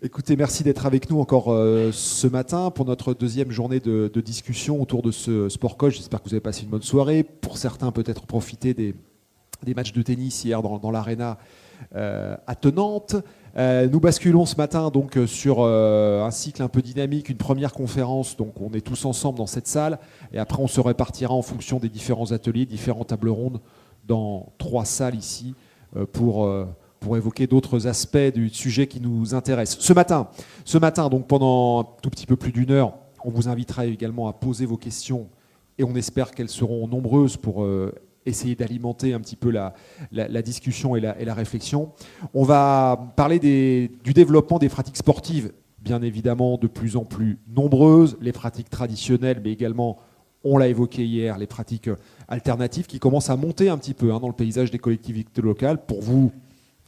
Écoutez, merci d'être avec nous encore ce matin pour notre deuxième journée de discussion autour de ce sport coach. J'espère que vous avez passé une bonne soirée. Pour certains, peut-être profiter des matchs de tennis hier dans l'Arena attenante. Nous basculons ce matin donc sur un cycle un peu dynamique, une première conférence. Donc on est tous ensemble dans cette salle et après on se répartira en fonction des différents ateliers, différents tables rondes dans 3 salles ici pour évoquer d'autres aspects du sujet qui nous intéresse. Ce matin, donc pendant un tout petit peu plus d'une heure, on vous invitera également à poser vos questions et on espère qu'elles seront nombreuses pour essayer d'alimenter un petit peu la discussion et la réflexion. On va parler du développement des pratiques sportives, bien évidemment de plus en plus nombreuses, les pratiques traditionnelles, mais également, on l'a évoqué hier, les pratiques alternatives qui commencent à monter un petit peu dans le paysage des collectivités locales. Pour vous,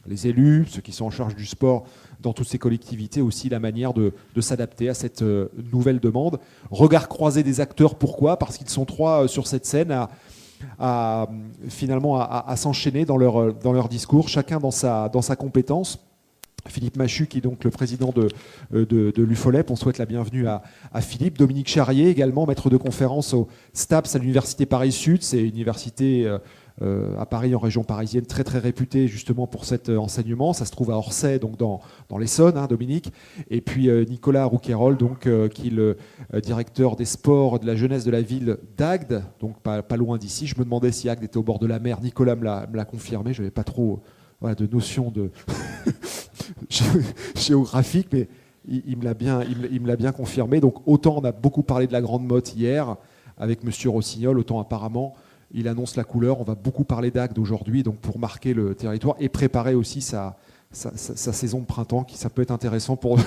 les élus, ceux qui sont en charge du sport dans toutes ces collectivités, aussi la manière de s'adapter à cette nouvelle demande. Regard croisé des acteurs, pourquoi ? Parce qu'ils sont 3 sur cette scène finalement à s'enchaîner dans leur discours, chacun dans sa compétence. Philippe Machu, qui est donc le président de l'UFOLEP, on souhaite la bienvenue à Philippe. Dominique Charrier, également maître de conférence au STAPS à l'université Paris-Sud. C'est une université à Paris, en région parisienne, très très réputée justement pour cet enseignement. Ça se trouve à Orsay, donc dans l'Essonne, Dominique. Et puis Nicolas Rouquayrol, donc, qui est le directeur des sports de la jeunesse de la ville d'Agde, donc pas loin d'ici. Je me demandais si Agde était au bord de la mer. Nicolas me l'a confirmé. Je n'avais pas trop de notion de géographique, mais il me l'a bien confirmé. Donc autant on a beaucoup parlé de la Grande Motte hier avec Monsieur Rossignol, autant apparemment il annonce la couleur. On va beaucoup parler d'Agde aujourd'hui, donc pour marquer le territoire et préparer aussi sa saison de printemps, ça peut être intéressant pour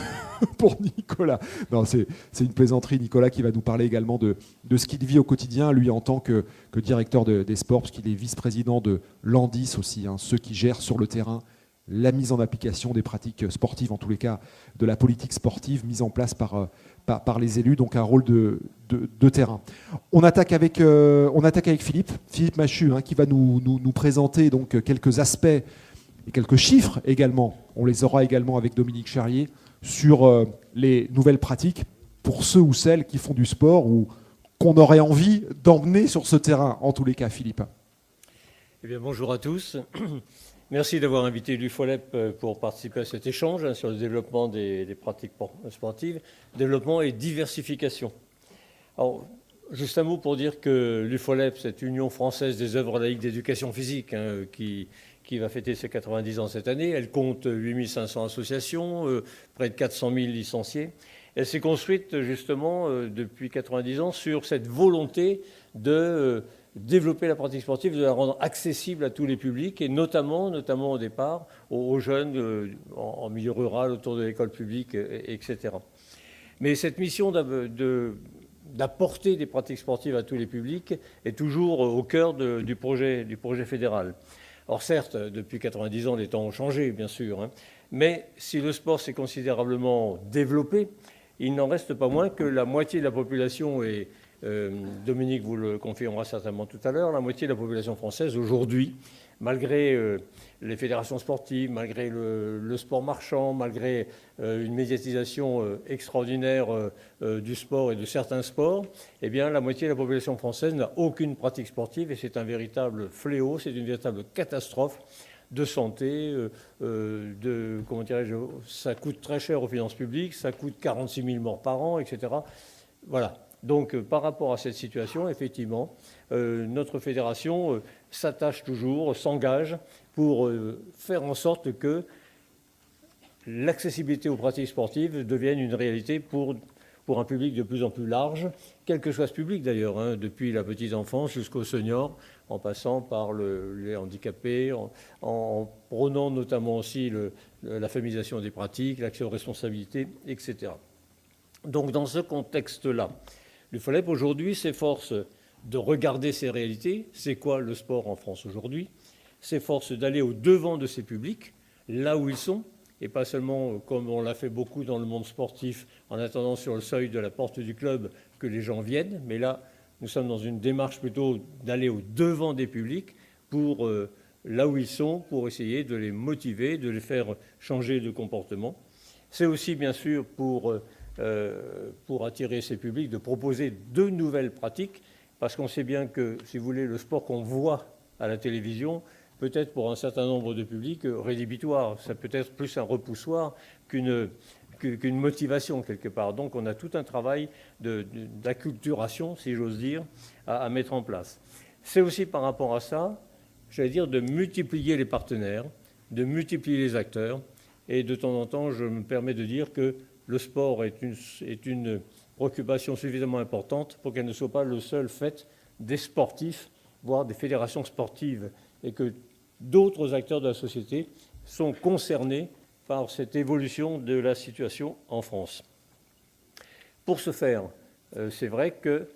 Nicolas. Non, c'est une plaisanterie. Nicolas qui va nous parler également de ce qu'il vit au quotidien, lui en tant que directeur des sports, parce qu'il est vice-président de l'ANDIS aussi, ceux qui gèrent sur le terrain la mise en application des pratiques sportives, en tous les cas de la politique sportive mise en place par les élus, donc un rôle de terrain. On attaque avec Philippe Machu, qui va nous présenter donc quelques aspects et quelques chiffres également. On les aura également avec Dominique Charrier sur les nouvelles pratiques pour ceux ou celles qui font du sport ou qu'on aurait envie d'emmener sur ce terrain, en tous les cas, Philippe. Eh bien, bonjour à tous. Merci d'avoir invité l'UFOLEP pour participer à cet échange sur le développement des pratiques sportives, développement et diversification. Alors, juste un mot pour dire que l'UFOLEP, cette Union française des œuvres laïques d'éducation physique, qui va fêter ses 90 ans cette année. Elle compte 8500 associations, près de 400 000 licenciés. Elle s'est construite justement depuis 90 ans sur cette volonté de développer la pratique sportive, de la rendre accessible à tous les publics et notamment au départ aux jeunes en milieu rural, autour de l'école publique, etc. Mais cette mission d'apporter des pratiques sportives à tous les publics est toujours au cœur du projet fédéral. Or certes, depuis 90 ans, les temps ont changé, bien sûr, mais si le sport s'est considérablement développé, il n'en reste pas moins que la moitié de la population, et Dominique vous le confirmera certainement tout à l'heure, la moitié de la population française aujourd'hui, malgré les fédérations sportives, malgré le sport marchand, malgré une médiatisation extraordinaire du sport et de certains sports, eh bien, la moitié de la population française n'a aucune pratique sportive et c'est un véritable fléau, c'est une véritable catastrophe de santé, comment dirais-je, ça coûte très cher aux finances publiques, ça coûte 46 000 morts par an, etc. Voilà. Donc, par rapport à cette situation, effectivement, notre fédération s'attache toujours, s'engage pour faire en sorte que l'accessibilité aux pratiques sportives devienne une réalité pour un public de plus en plus large, quel que soit ce public d'ailleurs, depuis la petite enfance jusqu'aux seniors, en passant par les handicapés, en prônant notamment aussi la féminisation des pratiques, l'accès aux responsabilités, etc. Donc, dans ce contexte-là, l'UFOLEP aujourd'hui s'efforce de regarder ces réalités. C'est quoi le sport en France aujourd'hui ? S'efforce d'aller au-devant de ces publics, là où ils sont, et pas seulement comme on l'a fait beaucoup dans le monde sportif, en attendant sur le seuil de la porte du club que les gens viennent. Mais là, nous sommes dans une démarche plutôt d'aller au-devant des publics pour là où ils sont, pour essayer de les motiver, de les faire changer de comportement. C'est aussi, bien sûr, pour attirer ces publics, de proposer de nouvelles pratiques, parce qu'on sait bien que, si vous voulez, le sport qu'on voit à la télévision, peut-être pour un certain nombre de publics rédhibitoire. Ça peut être plus un repoussoir qu'une motivation quelque part. Donc on a tout un travail d'acculturation, si j'ose dire, à mettre en place. C'est aussi par rapport à ça, j'allais dire, de multiplier les partenaires, de multiplier les acteurs. Et de temps en temps, je me permets de dire que le sport est une préoccupation suffisamment importante pour qu'elle ne soit pas le seul fait des sportifs, voire des fédérations sportives, et que d'autres acteurs de la société sont concernés par cette évolution de la situation en France. Pour ce faire, c'est vrai que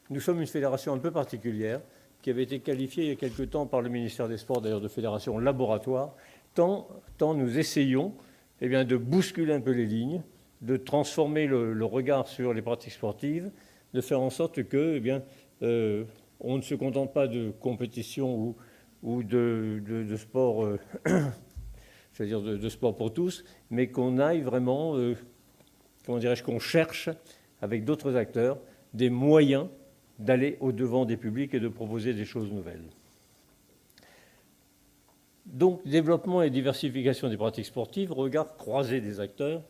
nous sommes une fédération un peu particulière qui avait été qualifiée il y a quelque temps par le ministère des Sports, d'ailleurs, de fédération laboratoire, tant nous essayons de bousculer un peu les lignes, de transformer le regard sur les pratiques sportives, de faire en sorte que on ne se contente pas de compétition ou de sport, c'est-à-dire de sport pour tous, mais qu'on aille vraiment, qu'on cherche avec d'autres acteurs des moyens d'aller au-devant des publics et de proposer des choses nouvelles. Donc, développement et diversification des pratiques sportives, regard croisé des acteurs.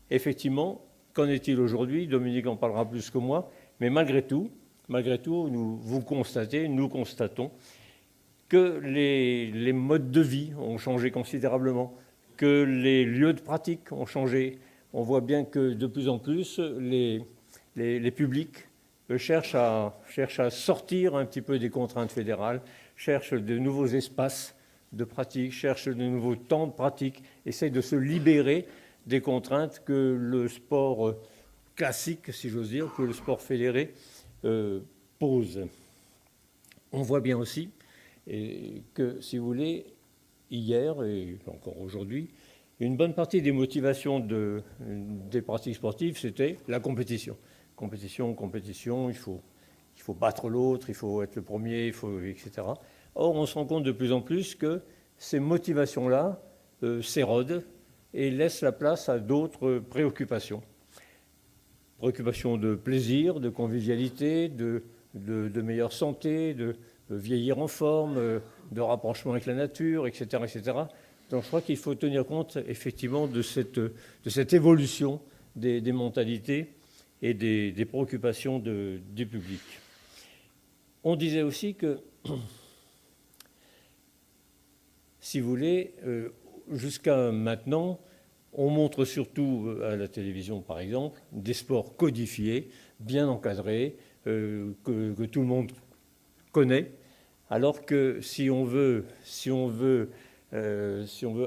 Effectivement, qu'en est-il aujourd'hui? Dominique en parlera plus que moi, mais malgré tout, nous constatons que les modes de vie ont changé considérablement, que les lieux de pratique ont changé. On voit bien que de plus en plus, les publics cherchent à sortir un petit peu des contraintes fédérales, cherchent de nouveaux espaces de pratique, cherchent de nouveaux temps de pratique, essayent de se libérer des contraintes que le sport classique, si j'ose dire, que le sport fédéré pose. On voit bien aussi que, si vous voulez, hier et encore aujourd'hui, une bonne partie des motivations des pratiques sportives, c'était la compétition. Compétition, il faut battre l'autre, il faut être le premier, etc. Or, on se rend compte de plus en plus que ces motivations-là s'érodent et laissent la place à d'autres préoccupations. Préoccupations de plaisir, de convivialité, de meilleure santé, de vieillir en forme, de rapprochement avec la nature, etc., etc. Donc je crois qu'il faut tenir compte effectivement de cette évolution des mentalités et des préoccupations du public. On disait aussi que, si vous voulez, jusqu'à maintenant, on montre surtout à la télévision, par exemple, des sports codifiés, bien encadrés, que tout le monde connaît, alors que si on veut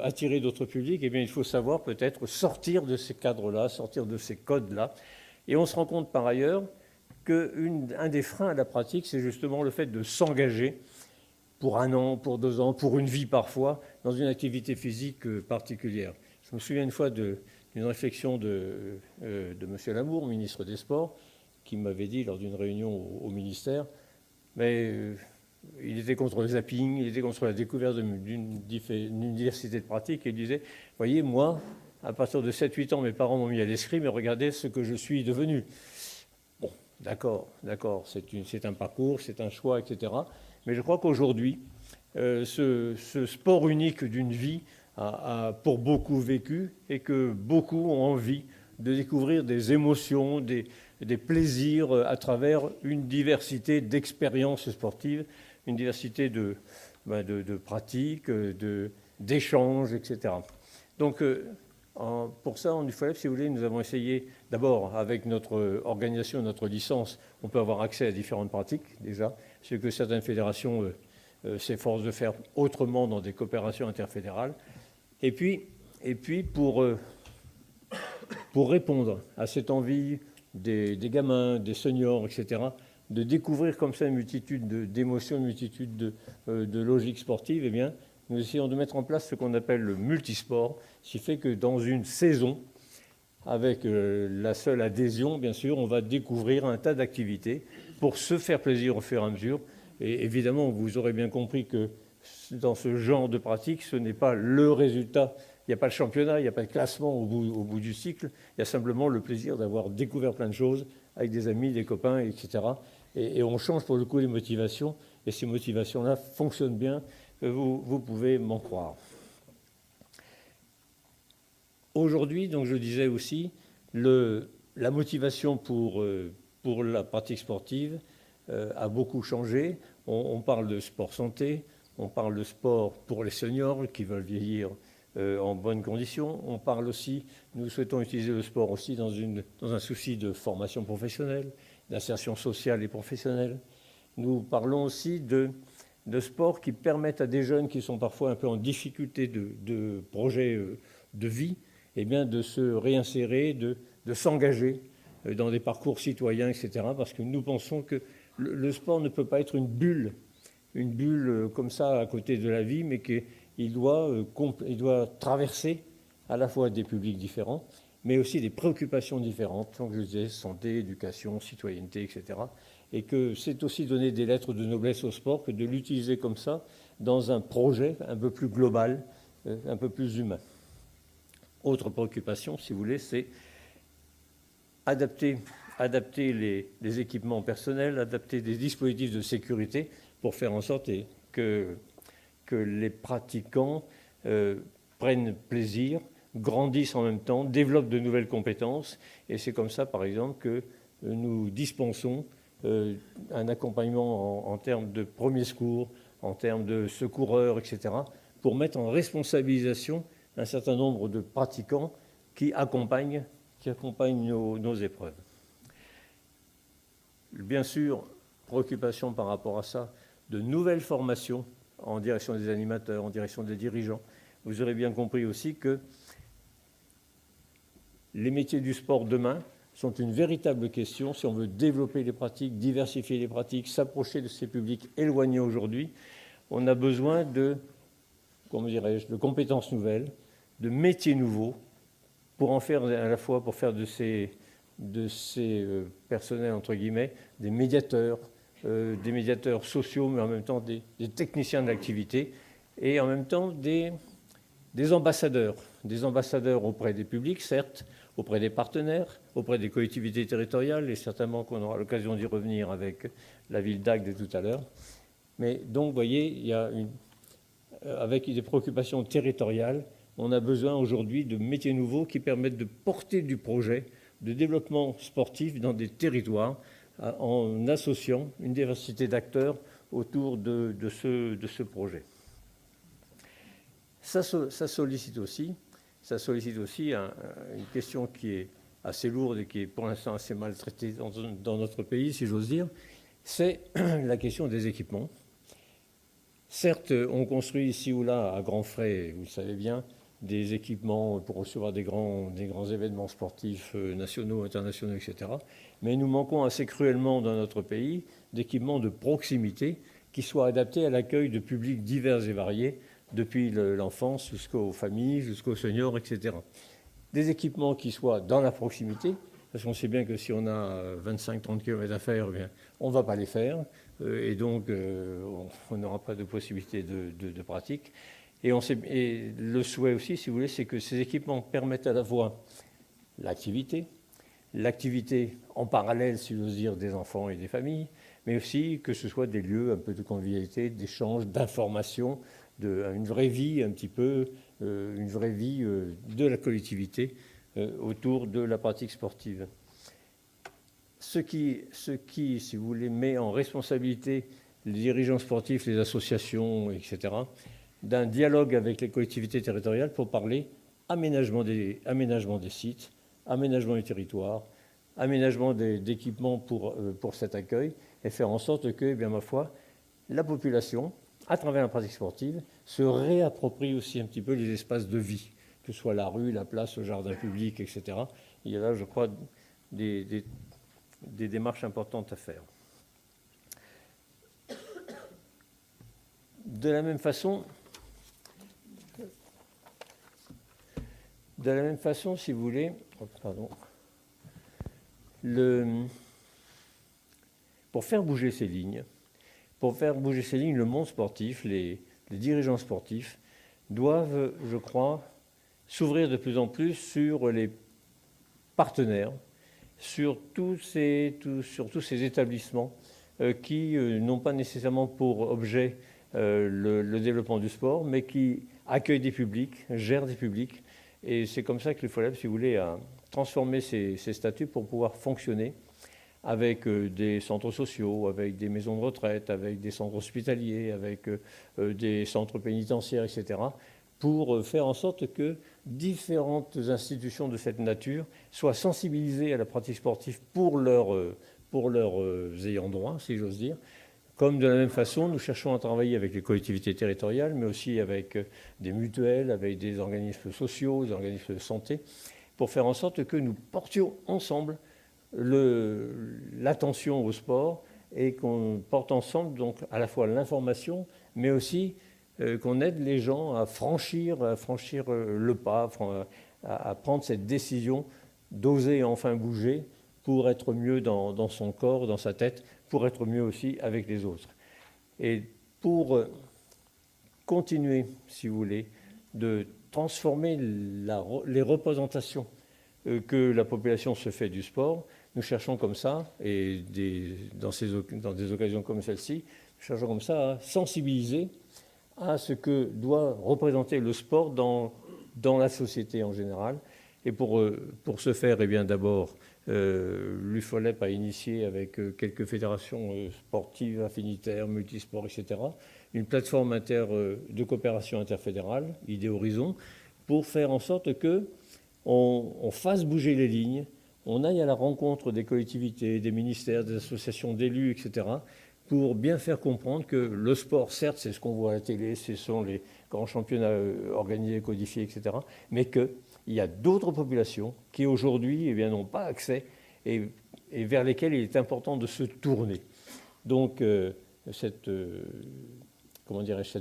attirer d'autres publics, eh bien, il faut savoir peut-être sortir de ces cadres-là, sortir de ces codes-là. Et on se rend compte par ailleurs qu'un des freins à la pratique, c'est justement le fait de s'engager pour 1 an, pour 2 ans, pour une vie parfois, dans une activité physique particulière. Je me souviens une fois d'une réflexion de M. Lamour, ministre des Sports, qui m'avait dit lors d'une réunion au ministère, mais il était contre le zapping, il était contre la découverte d'une diversité de pratiques, et il disait, voyez, moi, à partir de 7-8 ans, mes parents m'ont mis à l'escrime, et regardez ce que je suis devenu. Bon, d'accord, c'est un parcours, c'est un choix, etc. Mais je crois qu'aujourd'hui, ce sport unique d'une vie a pour beaucoup vécu et que beaucoup ont envie de découvrir des émotions, des plaisirs à travers une diversité d'expériences sportives, une diversité de pratiques, d'échanges, etc. Donc, pour ça, en UFOLEP, si vous voulez, nous avons essayé, d'abord, avec notre organisation, notre licence, on peut avoir accès à différentes pratiques, déjà, ce que certaines fédérations s'efforcent de faire autrement dans des coopérations interfédérales. Et puis pour répondre à cette envie des gamins, des seniors, etc., de découvrir comme ça une multitude d'émotions, une multitude de logiques sportives, eh bien, nous essayons de mettre en place ce qu'on appelle le multisport, ce qui fait que dans une saison, avec la seule adhésion, bien sûr, on va découvrir un tas d'activités pour se faire plaisir au fur et à mesure. Et évidemment, vous aurez bien compris que dans ce genre de pratique, ce n'est pas le résultat Il n'y a pas de championnat, il n'y a pas de classement au bout du cycle. Il y a simplement le plaisir d'avoir découvert plein de choses avec des amis, des copains, etc. Et on change pour le coup les motivations. Et ces motivations-là fonctionnent bien. Vous pouvez m'en croire. Aujourd'hui, donc je disais aussi, la motivation pour la pratique sportive a beaucoup changé. On parle de sport santé, on parle de sport pour les seniors qui veulent vieillir en bonnes conditions. On parle aussi, nous souhaitons utiliser le sport aussi dans un souci de formation professionnelle, d'insertion sociale et professionnelle. Nous parlons aussi de sports qui permettent à des jeunes qui sont parfois un peu en difficulté de projet de vie, eh bien de se réinsérer, de s'engager dans des parcours citoyens, etc. Parce que nous pensons que le sport ne peut pas être une bulle comme ça à côté de la vie, mais qu'il doit traverser à la fois des publics différents, mais aussi des préoccupations différentes, donc je disais santé, éducation, citoyenneté, etc. Et que c'est aussi donner des lettres de noblesse au sport que de l'utiliser comme ça dans un projet un peu plus global, un peu plus humain. Autre préoccupation, si vous voulez, c'est adapter les équipements personnels, adapter des dispositifs de sécurité pour faire en sorte que les pratiquants prennent plaisir, grandissent en même temps, développent de nouvelles compétences. Et c'est comme ça, par exemple, que nous dispensons un accompagnement en termes de premiers secours, en termes de secoureurs, etc., pour mettre en responsabilisation un certain nombre de pratiquants qui accompagnent nos épreuves. Bien sûr, préoccupation par rapport à ça, de nouvelles formations en direction des animateurs, en direction des dirigeants. Vous aurez bien compris aussi que les métiers du sport demain sont une véritable question si on veut développer les pratiques, diversifier les pratiques, s'approcher de ces publics éloignés aujourd'hui. On a besoin de compétences nouvelles, de métiers nouveaux, pour en faire à la fois, pour faire de ces personnels, entre guillemets, des médiateurs sociaux, mais en même temps des techniciens de l'activité, et en même temps des ambassadeurs auprès des publics, certes, auprès des partenaires, auprès des collectivités territoriales, et certainement qu'on aura l'occasion d'y revenir avec la ville d'Agde tout à l'heure. Mais donc, vous voyez, il y a avec des préoccupations territoriales, on a besoin aujourd'hui de métiers nouveaux qui permettent de porter du projet de développement sportif dans des territoires en associant une diversité d'acteurs autour de ce projet. Ça sollicite aussi une question qui est assez lourde et qui est pour l'instant assez mal traitée dans notre pays, si j'ose dire, c'est la question des équipements. Certes, on construit ici ou là, à grands frais, vous le savez bien, des équipements pour recevoir des grands événements sportifs nationaux, internationaux, etc. Mais nous manquons assez cruellement dans notre pays d'équipements de proximité qui soient adaptés à l'accueil de publics divers et variés, depuis l'enfance jusqu'aux familles, jusqu'aux seniors, etc. Des équipements qui soient dans la proximité, parce qu'on sait bien que si on a 25-30 km à faire, eh bien, on ne va pas les faire, et donc on n'aura pas de possibilité de pratique. Et le souhait aussi, si vous voulez, c'est que ces équipements permettent à la fois l'activité en parallèle, si j'ose dire, des enfants et des familles, mais aussi que ce soit des lieux un peu de convivialité, d'échange, d'information, une vraie vie un petit peu, une vraie vie de la collectivité autour de la pratique sportive. Ce qui, si vous voulez, met en responsabilité les dirigeants sportifs, les associations, etc., d'un dialogue avec les collectivités territoriales pour parler aménagement des sites, aménagement du territoire, aménagement d'équipements pour cet accueil, et faire en sorte que, eh bien, ma foi, la population, à travers la pratique sportive, se réapproprie aussi un petit peu les espaces de vie, que ce soit la rue, la place, le jardin public, etc. Il y a là, je crois, des démarches importantes à faire. De la même façon, si vous voulez, pour faire bouger ces lignes, le monde sportif, les dirigeants sportifs doivent, je crois, s'ouvrir de plus en plus sur les partenaires, sur tous ces établissements qui n'ont pas nécessairement pour objet le développement du sport, mais qui accueillent des publics, gèrent des publics. Et c'est comme ça que l'UFOLEP, si vous voulez, a transformé ses statuts pour pouvoir fonctionner avec des centres sociaux, avec des maisons de retraite, avec des centres hospitaliers, avec des centres pénitentiaires, etc., pour faire en sorte que différentes institutions de cette nature soient sensibilisées à la pratique sportive pour leurs ayants droit, si j'ose dire. Comme de la même façon, nous cherchons à travailler avec les collectivités territoriales, mais aussi avec des mutuelles, avec des organismes sociaux, des organismes de santé, pour faire en sorte que nous portions ensemble l'attention au sport et qu'on porte ensemble donc à la fois l'information, mais aussi qu'on aide les gens à franchir le pas, à prendre cette décision d'oser enfin bouger pour être mieux dans son corps, dans sa tête, pour être mieux aussi avec les autres. Et pour continuer, si vous voulez, de transformer les représentations que la population se fait du sport, nous cherchons comme ça, et dans des occasions comme celle-ci, nous cherchons comme ça à sensibiliser à ce que doit représenter le sport dans la société en général. Et pour ce faire, eh bien, d'abord, l'UFOLEP a initié avec quelques fédérations sportives, affinitaires, multisports, etc., une plateforme de coopération interfédérale, Idée Horizon, pour faire en sorte qu'on fasse bouger les lignes, on aille à la rencontre des collectivités, des ministères, des associations d'élus, etc., pour bien faire comprendre que le sport, certes, c'est ce qu'on voit à la télé, ce sont les grands championnats organisés, codifiés, etc., mais qu'il y a d'autres populations qui, aujourd'hui, n'ont pas accès et vers lesquelles il est important de se tourner. Donc, cette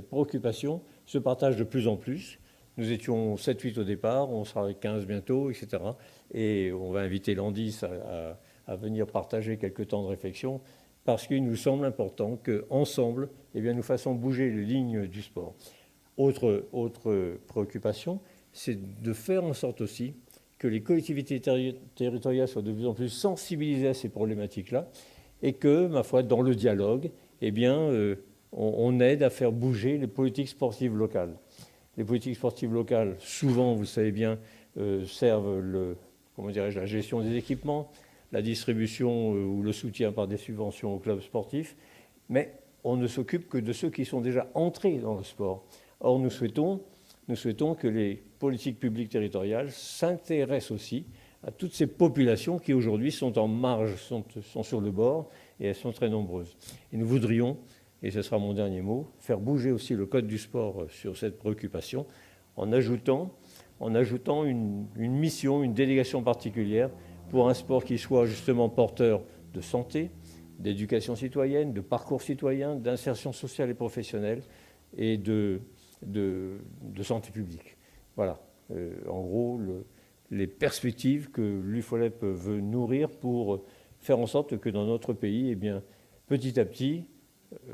préoccupation se partage de plus en plus. Nous étions 7-8 au départ, on sera 15 bientôt, etc. Et on va inviter Landis à venir partager quelques temps de réflexion, parce qu'il nous semble important qu'ensemble, nous fassions bouger les lignes du sport. Autre préoccupation, c'est de faire en sorte aussi que les collectivités territoriales soient de plus en plus sensibilisées à ces problématiques-là, et que, ma foi, dans le dialogue, on aide à faire bouger les politiques sportives locales. Les politiques sportives locales, souvent, vous le savez bien, servent la gestion des équipements, la distribution ou le soutien par des subventions aux clubs sportifs, mais on ne s'occupe que de ceux qui sont déjà entrés dans le sport. Or, nous souhaitons que les politiques publiques territoriales s'intéressent aussi à toutes ces populations qui aujourd'hui sont en marge, sont sur le bord, et elles sont très nombreuses. Et nous voudrions, et ce sera mon dernier mot, faire bouger aussi le code du sport sur cette préoccupation en ajoutant une mission, une délégation particulière pour un sport qui soit justement porteur de santé, d'éducation citoyenne, de parcours citoyen, d'insertion sociale et professionnelle et de santé publique. Voilà, en gros, les perspectives que l'UFOLEP veut nourrir pour faire en sorte que dans notre pays, petit à petit,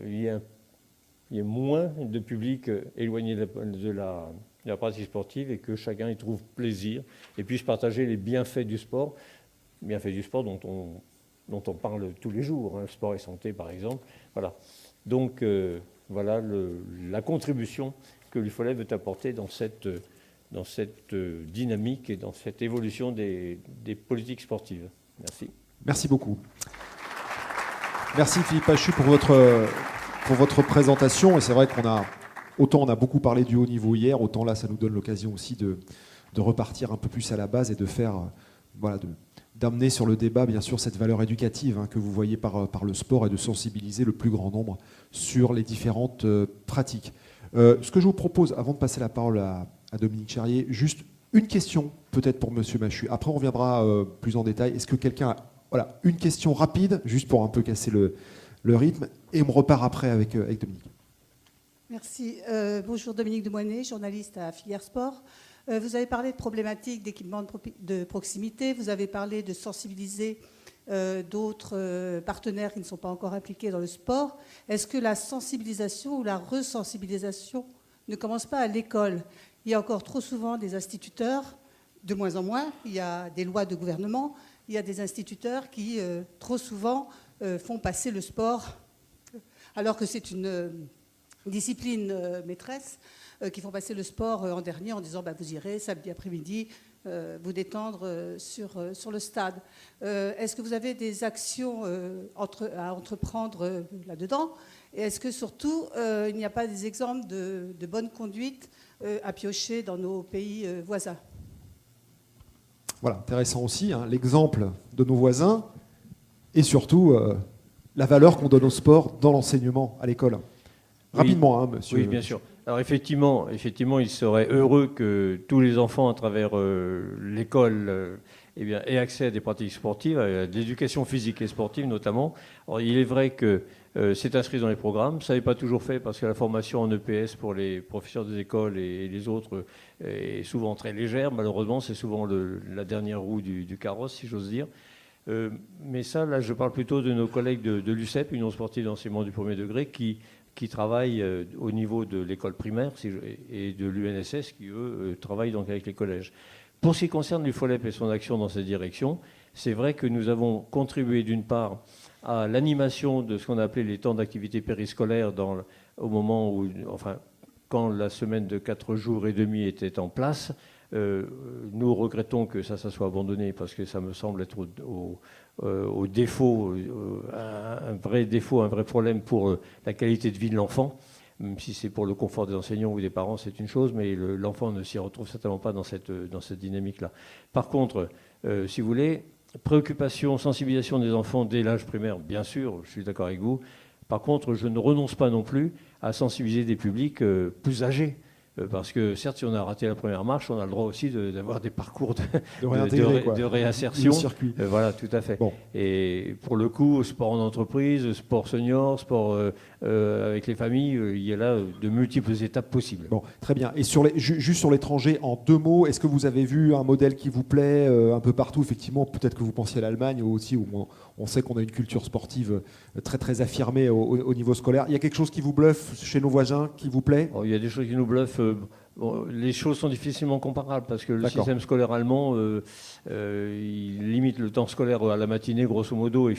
il y ait moins de public éloigné de la pratique sportive et que chacun y trouve plaisir et puisse partager les bienfaits du sport dont on parle tous les jours, hein, sport et santé par exemple. Voilà. Donc voilà la contribution que l'UFOLEP veut apporter dans cette dynamique et dans cette évolution des politiques sportives. Merci. Merci beaucoup. Merci Philippe Pachu pour votre présentation. Et c'est vrai autant on a beaucoup parlé du haut niveau hier, autant là ça nous donne l'occasion aussi de repartir un peu plus à la base et de faire d'amener sur le débat bien sûr cette valeur éducative que vous voyez par le sport et de sensibiliser le plus grand nombre sur les différentes pratiques. Ce que je vous propose, avant de passer la parole à Dominique Charrier, juste une question peut-être pour Monsieur Machu. Après on reviendra plus en détail. Est-ce que quelqu'un a une question rapide, juste pour un peu casser le rythme, et on repart après avec Dominique. Merci. Bonjour, Dominique Demoinet, journaliste à Filière Sport. Vous avez parlé de problématiques d'équipement de proximité, vous avez parlé de sensibiliser d'autres partenaires qui ne sont pas encore impliqués dans le sport. Est-ce que la sensibilisation ou la resensibilisation ne commence pas à l'école ? Il y a encore trop souvent des instituteurs, de moins en moins, il y a des lois de gouvernement, il y a des instituteurs qui, trop souvent, font passer le sport, alors que c'est une discipline maîtresse, qui font passer le sport en dernier en disant vous irez samedi après-midi vous détendre sur le stade. Est-ce que vous avez des actions à entreprendre là-dedans? Et est-ce que surtout il n'y a pas des exemples de bonne conduite à piocher dans nos pays voisins? Voilà, intéressant aussi, hein, l'exemple de nos voisins et surtout la valeur qu'on donne au sport dans l'enseignement à l'école. Rapidement, hein, monsieur. Oui, bien sûr. Alors effectivement, il serait heureux que tous les enfants, à travers l'école, aient accès à des pratiques sportives, à de l'éducation physique et sportive notamment. Alors, il est vrai que c'est inscrit dans les programmes. Ça n'est pas toujours fait parce que la formation en EPS pour les professeurs des écoles et les autres est souvent très légère. Malheureusement, c'est souvent la dernière roue du carrosse, si j'ose dire. Mais ça, là, je parle plutôt de nos collègues de l'UCEP, Union sportive d'enseignement du premier degré, qui travaillent au niveau de l'école primaire et de l'UNSS, qui, eux, travaillent donc avec les collèges. Pour ce qui concerne l'UFOLEP et son action dans cette direction, c'est vrai que nous avons contribué d'une part à l'animation de ce qu'on a appelé les temps d'activité périscolaire au moment où, enfin, quand la semaine de 4 jours et demi était en place. Nous regrettons que ça soit abandonné parce que ça me semble être au défaut, un vrai défaut, un vrai problème pour la qualité de vie de l'enfant. Même si c'est pour le confort des enseignants ou des parents, c'est une chose, mais l'enfant ne s'y retrouve certainement pas dans cette dynamique-là. Par contre, si vous voulez, préoccupation, sensibilisation des enfants dès l'âge primaire, bien sûr, je suis d'accord avec vous. Par contre, je ne renonce pas non plus à sensibiliser des publics plus âgés. Parce que certes, si on a raté la première marche, on a le droit aussi d'avoir des parcours de réinsertion. Voilà, tout à fait. Bon. Et pour le coup, sport en entreprise, sport senior, sport avec les familles, il y a là de multiples étapes possibles. Bon, très bien. Et juste sur l'étranger, en 2 mots, est-ce que vous avez vu un modèle qui vous plaît un peu partout? Effectivement, peut-être que vous pensiez à l'Allemagne aussi, où on sait qu'on a une culture sportive très très affirmée au niveau scolaire. Il y a quelque chose qui vous bluffe chez nos voisins, qui vous plaît? Il y a des choses qui nous bluffent. Bon, les choses sont difficilement comparables parce que le système scolaire allemand, il limite le temps scolaire à la matinée, grosso modo, et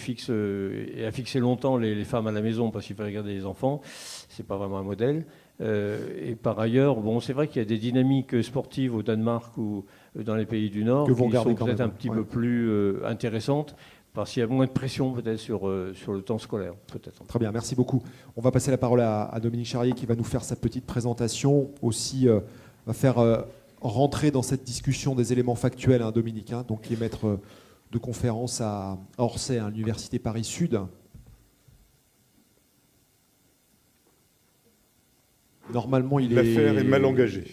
a fixé longtemps les femmes à la maison parce qu'il faut regarder les enfants. C'est pas vraiment un modèle. Et par ailleurs, bon, c'est vrai qu'il y a des dynamiques sportives au Danemark ou dans les pays du Nord qui sont peut-être un petit peu plus intéressantes. Parce qu'il y a moins de pression peut-être sur le temps scolaire. Peut-être. Très bien, merci beaucoup. On va passer la parole à Dominique Charrier qui va nous faire sa petite présentation. Aussi, va faire rentrer dans cette discussion des éléments factuels, hein, Dominique, hein, donc qui est maître de conférence à Orsay, à l'Université Paris-Sud. Normalement, l'affaire est mal engagée.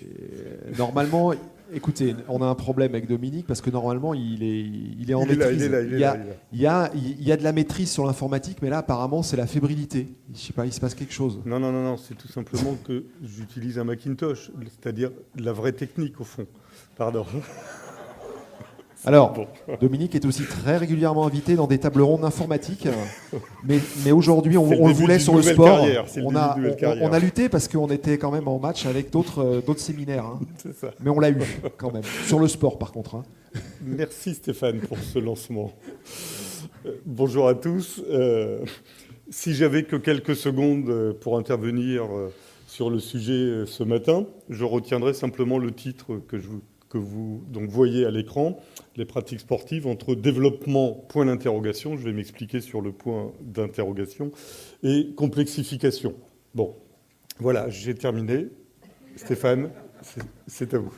Normalement, écoutez, on a un problème avec Dominique parce que normalement, il est en maîtrise. Il y a de la maîtrise sur l'informatique, mais là, apparemment, c'est la fébrilité. Je ne sais pas, il se passe quelque chose. Non, c'est tout simplement que j'utilise un Macintosh, c'est-à-dire la vraie technique, au fond. Pardon. Alors, Dominique est aussi très régulièrement invité dans des tables rondes informatiques, mais aujourd'hui, on le voulait sur le sport. On a lutté parce qu'on était quand même en match avec d'autres séminaires. Hein. C'est ça. Mais on l'a eu quand même, sur le sport par contre. Hein. Merci Stéphane pour ce lancement. Bonjour à tous. Si j'avais que quelques secondes pour intervenir sur le sujet ce matin, je retiendrai simplement le titre que vous donc voyez à l'écran, les pratiques sportives entre développement, point d'interrogation, je vais m'expliquer sur le point d'interrogation, et complexification. Bon, voilà, j'ai terminé. Stéphane, c'est à vous.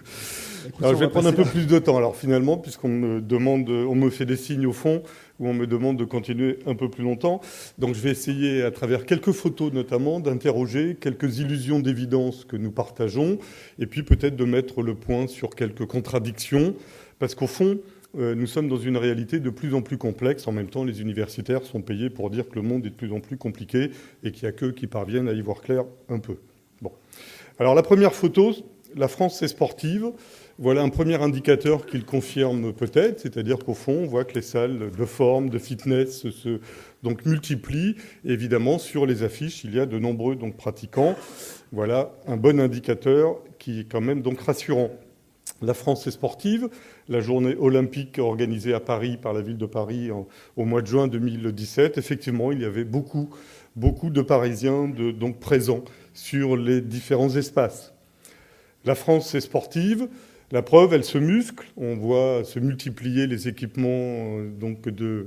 Alors, je vais prendre un peu plus de temps, alors finalement, puisqu'on me fait des signes au fond, où on me demande de continuer un peu plus longtemps. Donc je vais essayer, à travers quelques photos notamment, d'interroger quelques illusions d'évidence que nous partageons, et puis peut-être de mettre le point sur quelques contradictions, parce qu'au fond, nous sommes dans une réalité de plus en plus complexe. En même temps, les universitaires sont payés pour dire que le monde est de plus en plus compliqué et qu'il n'y a qu'eux qui parviennent à y voir clair un peu. Bon. Alors la première photo, la France est sportive. Voilà un premier indicateur qui le confirme peut-être, c'est-à-dire qu'au fond, on voit que les salles de forme, de fitness se donc multiplient. Évidemment, sur les affiches, il y a de nombreux donc, pratiquants. Voilà un bon indicateur qui est quand même donc rassurant. La France est sportive. La journée olympique organisée à Paris par la ville de Paris au mois de juin 2017, effectivement, il y avait beaucoup de Parisiens donc présents sur les différents espaces. La France est sportive. La preuve, elle se muscle. On voit se multiplier les équipements donc de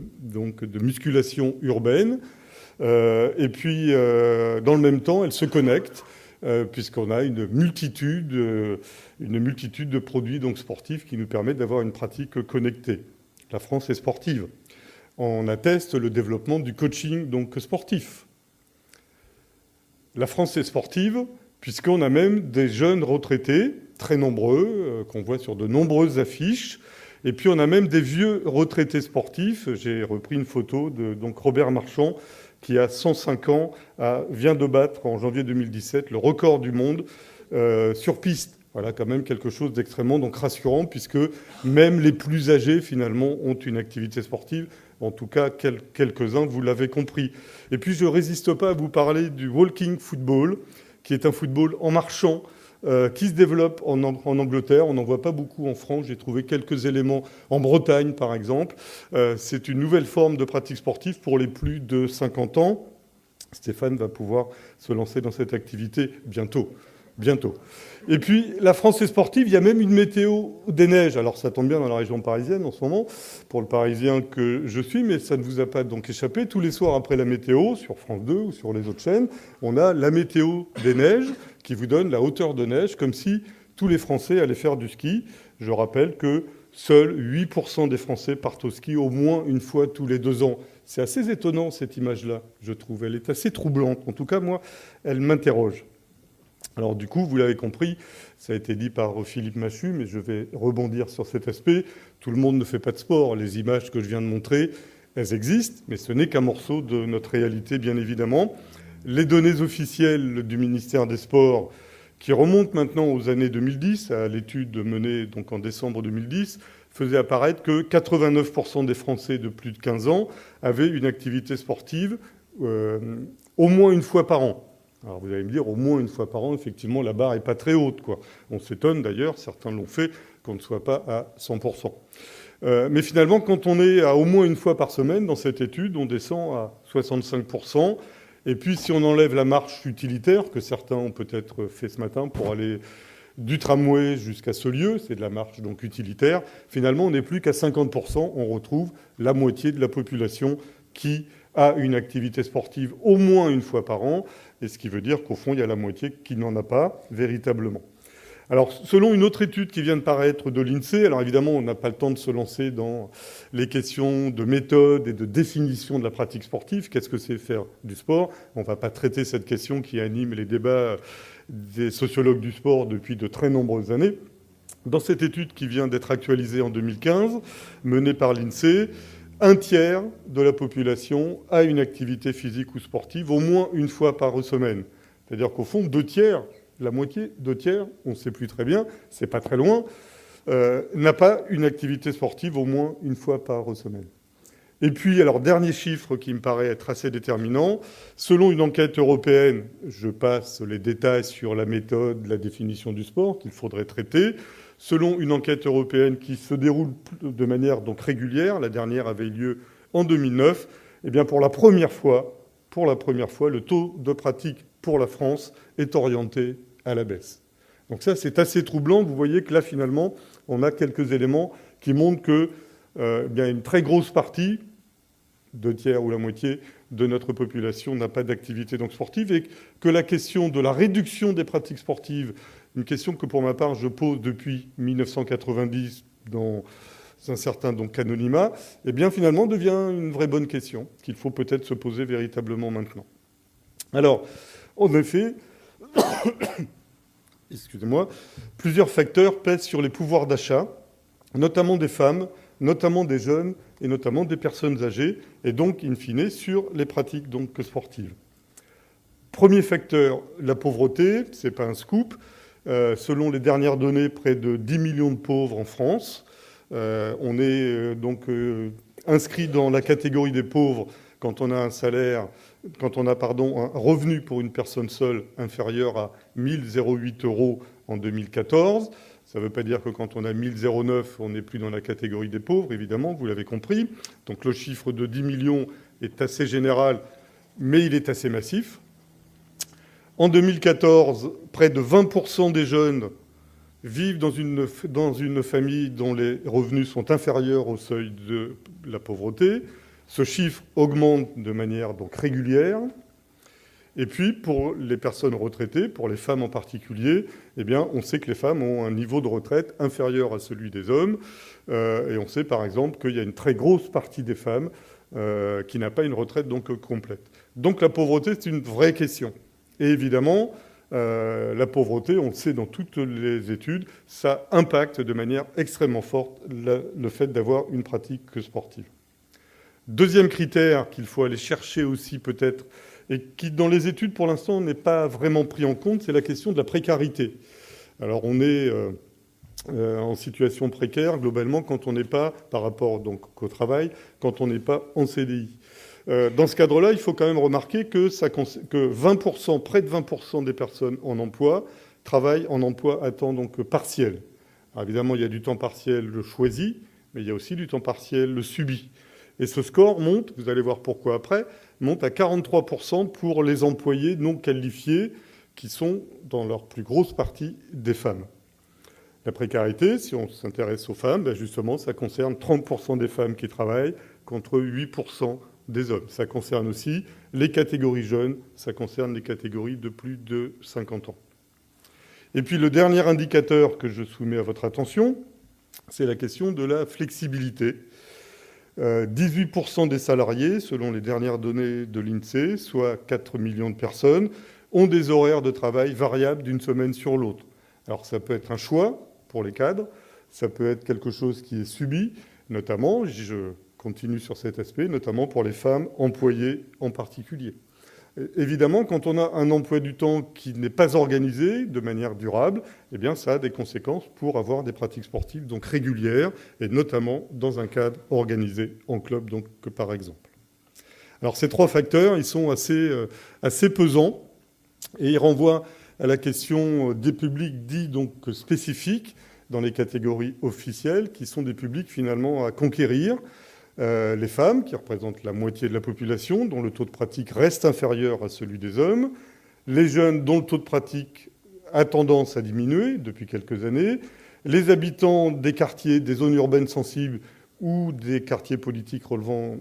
musculation urbaine. Et puis, dans le même temps, elle se connecte, puisqu'on a une multitude de produits donc, sportifs qui nous permettent d'avoir une pratique connectée. La France est sportive. On atteste le développement du coaching donc, sportif. La France est sportive, puisqu'on a même des jeunes retraités, très nombreux, qu'on voit sur de nombreuses affiches. Et puis on a même des vieux retraités sportifs. J'ai repris une photo de donc, Robert Marchand, qui a 105 ans, vient de battre en janvier 2017 le record du monde sur piste. Voilà quand même quelque chose d'extrêmement donc, rassurant, puisque même les plus âgés, finalement, ont une activité sportive. En tout cas, quelques-uns, vous l'avez compris. Et puis je ne résiste pas à vous parler du walking football, qui est un football en marchant, qui se développe en Angleterre. On n'en voit pas beaucoup en France. J'ai trouvé quelques éléments en Bretagne, par exemple. C'est une nouvelle forme de pratique sportive pour les plus de 50 ans. Stéphane va pouvoir se lancer dans cette activité bientôt. Et puis, la France est sportive. Il y a même une météo des neiges. Alors, ça tombe bien dans la région parisienne en ce moment, pour le Parisien que je suis, mais ça ne vous a pas donc échappé. Tous les soirs après la météo, sur France 2 ou sur les autres chaînes, on a la météo des neiges qui vous donne la hauteur de neige, comme si tous les Français allaient faire du ski. Je rappelle que seuls 8% des Français partent au ski au moins une fois tous les 2 ans. C'est assez étonnant, cette image-là, je trouve. Elle est assez troublante. En tout cas, moi, elle m'interroge. Alors du coup, vous l'avez compris, ça a été dit par Philippe Machu, mais je vais rebondir sur cet aspect. Tout le monde ne fait pas de sport. Les images que je viens de montrer, elles existent, mais ce n'est qu'un morceau de notre réalité, bien évidemment. Les données officielles du ministère des Sports, qui remontent maintenant aux années 2010, à l'étude menée donc en décembre 2010, faisaient apparaître que 89% des Français de plus de 15 ans avaient une activité sportive au moins une fois par an. Alors vous allez me dire, au moins une fois par an, effectivement, la barre n'est pas très haute, quoi. On s'étonne d'ailleurs, certains l'ont fait, qu'on ne soit pas à 100%. Mais finalement, quand on est à au moins une fois par semaine dans cette étude, on descend à 65%. Et puis si on enlève la marche utilitaire, que certains ont peut-être fait ce matin pour aller du tramway jusqu'à ce lieu, c'est de la marche donc utilitaire, finalement on n'est plus qu'à 50%, on retrouve la moitié de la population qui a une activité sportive au moins une fois par an, et ce qui veut dire qu'au fond, il y a la moitié qui n'en a pas véritablement. Alors, selon une autre étude qui vient de paraître de l'INSEE, alors évidemment, on n'a pas le temps de se lancer dans les questions de méthode et de définition de la pratique sportive. Qu'est-ce que c'est faire du sport ? On ne va pas traiter cette question qui anime les débats des sociologues du sport depuis de très nombreuses années. Dans cette étude qui vient d'être actualisée en 2015, menée par l'INSEE, 1/3 de la population a une activité physique ou sportive au moins une fois par semaine. C'est-à-dire qu'au fond, 2/3, la moitié, 2/3, on ne sait plus très bien, c'est pas très loin, n'a pas une activité sportive au moins une fois par semaine. Et puis, alors, dernier chiffre qui me paraît être assez déterminant, selon une enquête européenne, je passe les détails sur la méthode, la définition du sport qu'il faudrait traiter, selon une enquête européenne qui se déroule de manière donc régulière, la dernière avait lieu en 2009, eh bien pour la première fois, le taux de pratique pour la France est orienté à la baisse. Donc ça, c'est assez troublant. Vous voyez que là, finalement, on a quelques éléments qui montrent que bien une très grosse partie, 2/3 ou la moitié de notre population n'a pas d'activité donc sportive, et que la question de la réduction des pratiques sportives, une question que pour ma part je pose depuis 1990 dans un certain donc anonymat, eh bien finalement devient une vraie bonne question qu'il faut peut-être se poser véritablement maintenant. Alors, en effet, excusez-moi, plusieurs facteurs pèsent sur les pouvoirs d'achat, notamment des femmes, notamment des jeunes et notamment des personnes âgées, et donc, in fine, sur les pratiques donc sportives. Premier facteur, la pauvreté, c'est pas un scoop. Selon les dernières données, près de 10 millions de pauvres en France. On est donc inscrit dans la catégorie des pauvres quand on a un salaire, quand on a un revenu pour une personne seule inférieur à 1 008 € en 2014. Ça ne veut pas dire que quand on a 1 009, on n'est plus dans la catégorie des pauvres, évidemment, vous l'avez compris. Donc le chiffre de 10 millions est assez général, mais il est assez massif. En 2014, près de 20% des jeunes vivent dans une famille dont les revenus sont inférieurs au seuil de la pauvreté. Ce chiffre augmente de manière donc régulière. Et puis, pour les personnes retraitées, pour les femmes en particulier, eh bien, on sait que les femmes ont un niveau de retraite inférieur à celui des hommes. Et on sait, par exemple, qu'il y a une très grosse partie des femmes qui n'a pas une retraite donc complète. Donc la pauvreté, c'est une vraie question. Et évidemment, la pauvreté, on le sait dans toutes les études, ça impacte de manière extrêmement forte le fait d'avoir une pratique sportive. Deuxième critère qu'il faut aller chercher aussi peut-être, et qui dans les études pour l'instant n'est pas vraiment pris en compte, c'est la question de la précarité. Alors on est en situation précaire globalement quand on n'est pas, par rapport donc au travail, quand on n'est pas en CDI. Dans ce cadre-là, il faut quand même remarquer que 20%, près de 20% des personnes en emploi travaillent en emploi à temps donc partiel. Alors évidemment, il y a du temps partiel choisi, mais il y a aussi du temps partiel subi. Et ce score monte, vous allez voir pourquoi après, monte à 43% pour les employés non qualifiés qui sont dans leur plus grosse partie des femmes. La précarité, si on s'intéresse aux femmes, ben justement, ça concerne 30% des femmes qui travaillent contre 8% des hommes. Ça concerne aussi les catégories jeunes, ça concerne les catégories de plus de 50 ans. Et puis le dernier indicateur que je soumets à votre attention, c'est la question de la flexibilité. 18% des salariés, selon les dernières données de l'INSEE, soit 4 millions de personnes, ont des horaires de travail variables d'une semaine sur l'autre. Alors ça peut être un choix pour les cadres, ça peut être quelque chose qui est subi, notamment, je continue sur cet aspect, notamment pour les femmes employées en particulier. Évidemment, quand on a un emploi du temps qui n'est pas organisé de manière durable, eh bien, ça a des conséquences pour avoir des pratiques sportives donc régulières, et notamment dans un cadre organisé en club, donc par exemple. Alors ces trois facteurs, ils sont assez pesants, et ils renvoient à la question des publics dits donc spécifiques dans les catégories officielles, qui sont des publics finalement à conquérir. Les femmes, qui représentent la moitié de la population, dont le taux de pratique reste inférieur à celui des hommes. Les jeunes, dont le taux de pratique a tendance à diminuer depuis quelques années. Les habitants des quartiers, des zones urbaines sensibles ou des quartiers politiques relevant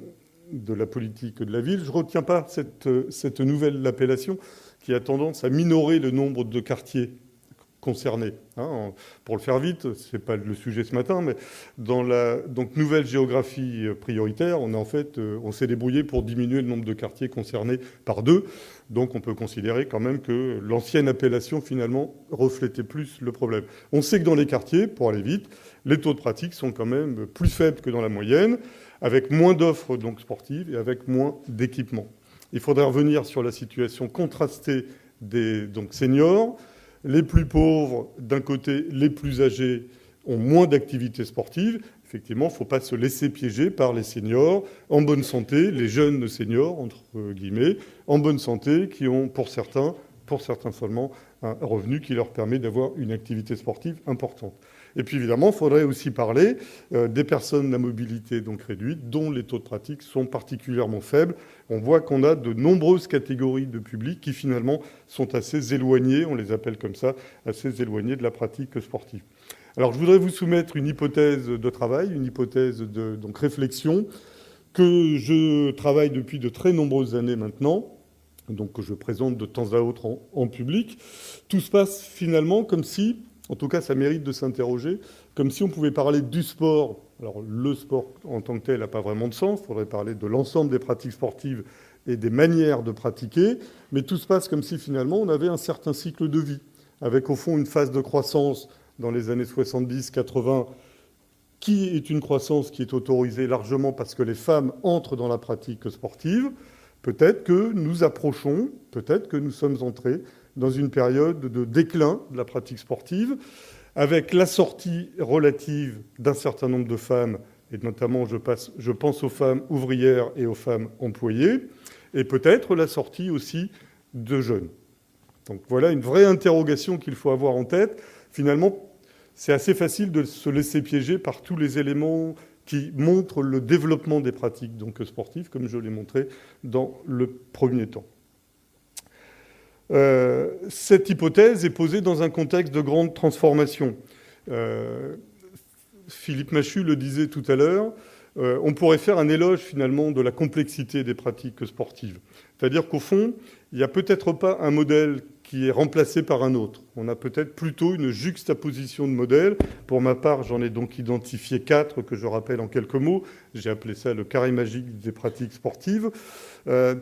de la politique de la ville. Je ne retiens pas cette nouvelle appellation qui a tendance à minorer le nombre de quartiers concernés. Pour le faire vite, ce n'est pas le sujet ce matin, mais dans la nouvelle géographie prioritaire, on s'est débrouillé pour diminuer le nombre de quartiers concernés par 2. Donc on peut considérer quand même que l'ancienne appellation finalement reflétait plus le problème. On sait que dans les quartiers, pour aller vite, les taux de pratique sont quand même plus faibles que dans la moyenne, avec moins d'offres donc sportives et avec moins d'équipements. Il faudrait revenir sur la situation contrastée des seniors. Les plus pauvres, d'un côté, les plus âgés ont moins d'activités sportives. Effectivement, il ne faut pas se laisser piéger par les seniors en bonne santé, les jeunes seniors, entre guillemets, en bonne santé, qui ont, pour certains seulement, un revenu qui leur permet d'avoir une activité sportive importante. Et puis, évidemment, il faudrait aussi parler des personnes à mobilité donc réduite, dont les taux de pratique sont particulièrement faibles. On voit qu'on a de nombreuses catégories de publics qui, finalement, sont assez éloignées, on les appelle comme ça, assez éloignées de la pratique sportive. Alors, je voudrais vous soumettre une hypothèse de travail, une hypothèse de réflexion, que je travaille depuis de très nombreuses années maintenant, donc que je présente de temps à autre en public. Tout se passe finalement comme si, en tout cas ça mérite de s'interroger, comme si on pouvait parler du sport. Alors le sport en tant que tel n'a pas vraiment de sens, il faudrait parler de l'ensemble des pratiques sportives et des manières de pratiquer, mais tout se passe comme si finalement on avait un certain cycle de vie, avec au fond une phase de croissance dans les années 70-80, qui est une croissance qui est autorisée largement parce que les femmes entrent dans la pratique sportive. Peut-être que nous approchons, peut-être que nous sommes entrés dans une période de déclin de la pratique sportive, avec la sortie relative d'un certain nombre de femmes, et notamment je pense aux femmes ouvrières et aux femmes employées, et peut-être la sortie aussi de jeunes. Donc voilà une vraie interrogation qu'il faut avoir en tête. Finalement, c'est assez facile de se laisser piéger par tous les éléments qui montrent le développement des pratiques donc sportives, comme je l'ai montré dans le premier temps. Cette hypothèse est posée dans un contexte de grande transformation. Philippe Machut le disait tout à l'heure, on pourrait faire un éloge finalement de la complexité des pratiques sportives. C'est-à-dire qu'au fond, il n'y a peut-être pas un modèle qui est remplacé par un autre. On a peut-être plutôt une juxtaposition de modèles. Pour ma part, j'en ai donc identifié 4 que je rappelle en quelques mots. J'ai appelé ça le carré magique des pratiques sportives,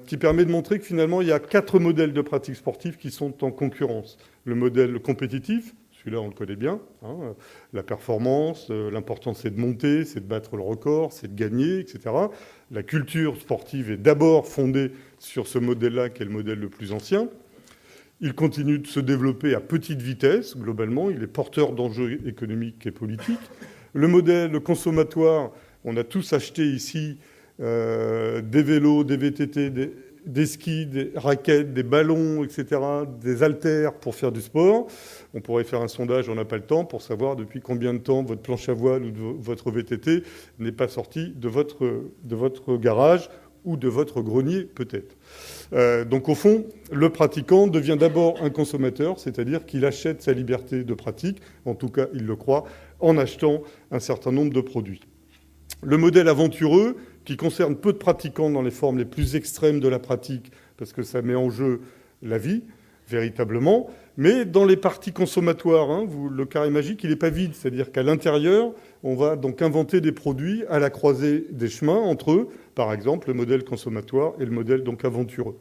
qui permet de montrer que finalement, il y a 4 modèles de pratiques sportives qui sont en concurrence. Le modèle compétitif, celui-là, on le connaît bien. Hein, la performance, l'important, c'est de monter, c'est de battre le record, c'est de gagner, etc. La culture sportive est d'abord fondée sur ce modèle-là, qui est le modèle le plus ancien. Il continue de se développer à petite vitesse, globalement. Il est porteur d'enjeux économiques et politiques. Le modèle consommatoire, on a tous acheté ici des vélos, des VTT, des skis, des raquettes, des ballons, etc., des haltères pour faire du sport. On pourrait faire un sondage, on n'a pas le temps, pour savoir depuis combien de temps votre planche à voile ou votre VTT n'est pas sorti de votre garage ou de votre grenier, peut-être. Donc, au fond, le pratiquant devient d'abord un consommateur, c'est-à-dire qu'il achète sa liberté de pratique, en tout cas, il le croit, en achetant un certain nombre de produits. Le modèle aventureux, qui concerne peu de pratiquants dans les formes les plus extrêmes de la pratique, parce que ça met en jeu la vie, véritablement, mais dans les parties consommatoires, hein, le carré magique, il n'est pas vide, c'est-à-dire qu'à l'intérieur, on va donc inventer des produits à la croisée des chemins entre eux, par exemple le modèle consommatoire et le modèle donc aventureux.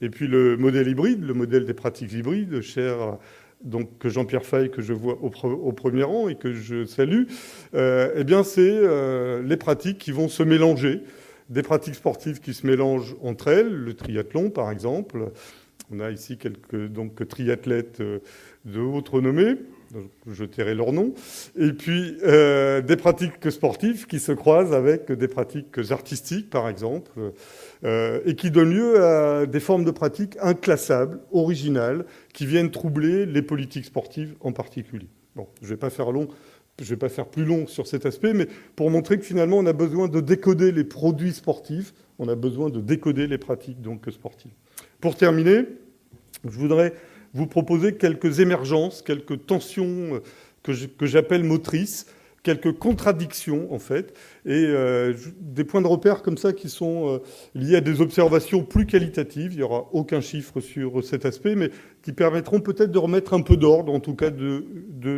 Et puis le modèle hybride, le modèle des pratiques hybrides, cher donc Jean-Pierre Faye, que je vois au premier rang et que je salue, eh bien c'est les pratiques qui vont se mélanger, des pratiques sportives qui se mélangent entre elles, le triathlon par exemple. On a ici quelques donc triathlètes de haute renommée, je tairai leur nom, et puis des pratiques sportives qui se croisent avec des pratiques artistiques, par exemple, et qui donnent lieu à des formes de pratiques inclassables, originales, qui viennent troubler les politiques sportives en particulier. Bon, je ne vais pas faire plus long sur cet aspect, mais pour montrer que finalement, on a besoin de décoder les produits sportifs, on a besoin de décoder les pratiques donc sportives. Pour terminer, je voudrais vous proposer quelques émergences, quelques tensions que j'appelle motrices, quelques contradictions en fait, et des points de repère comme ça qui sont liés à des observations plus qualitatives. Il n'y aura aucun chiffre sur cet aspect, mais qui permettront peut-être de remettre un peu d'ordre, en tout cas de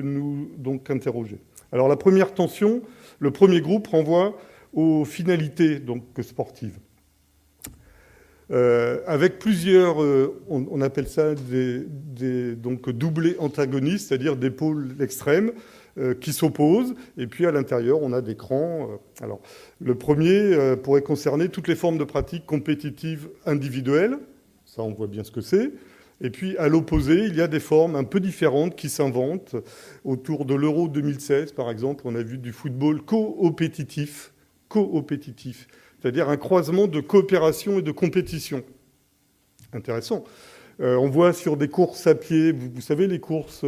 nous donc interroger. Alors la première tension, le premier groupe renvoie aux finalités donc sportives. Avec plusieurs, on appelle ça donc doublés antagonistes, c'est-à-dire des pôles extrêmes qui s'opposent. Et puis à l'intérieur, on a des crans. Alors, le premier pourrait concerner toutes les formes de pratiques compétitives individuelles. Ça, on voit bien ce que c'est. Et puis, à l'opposé, il y a des formes un peu différentes qui s'inventent. Autour de l'Euro 2016, par exemple, on a vu du football coopétitif, c'est-à-dire un croisement de coopération et de compétition. Intéressant. On voit sur des courses à pied, vous savez, les courses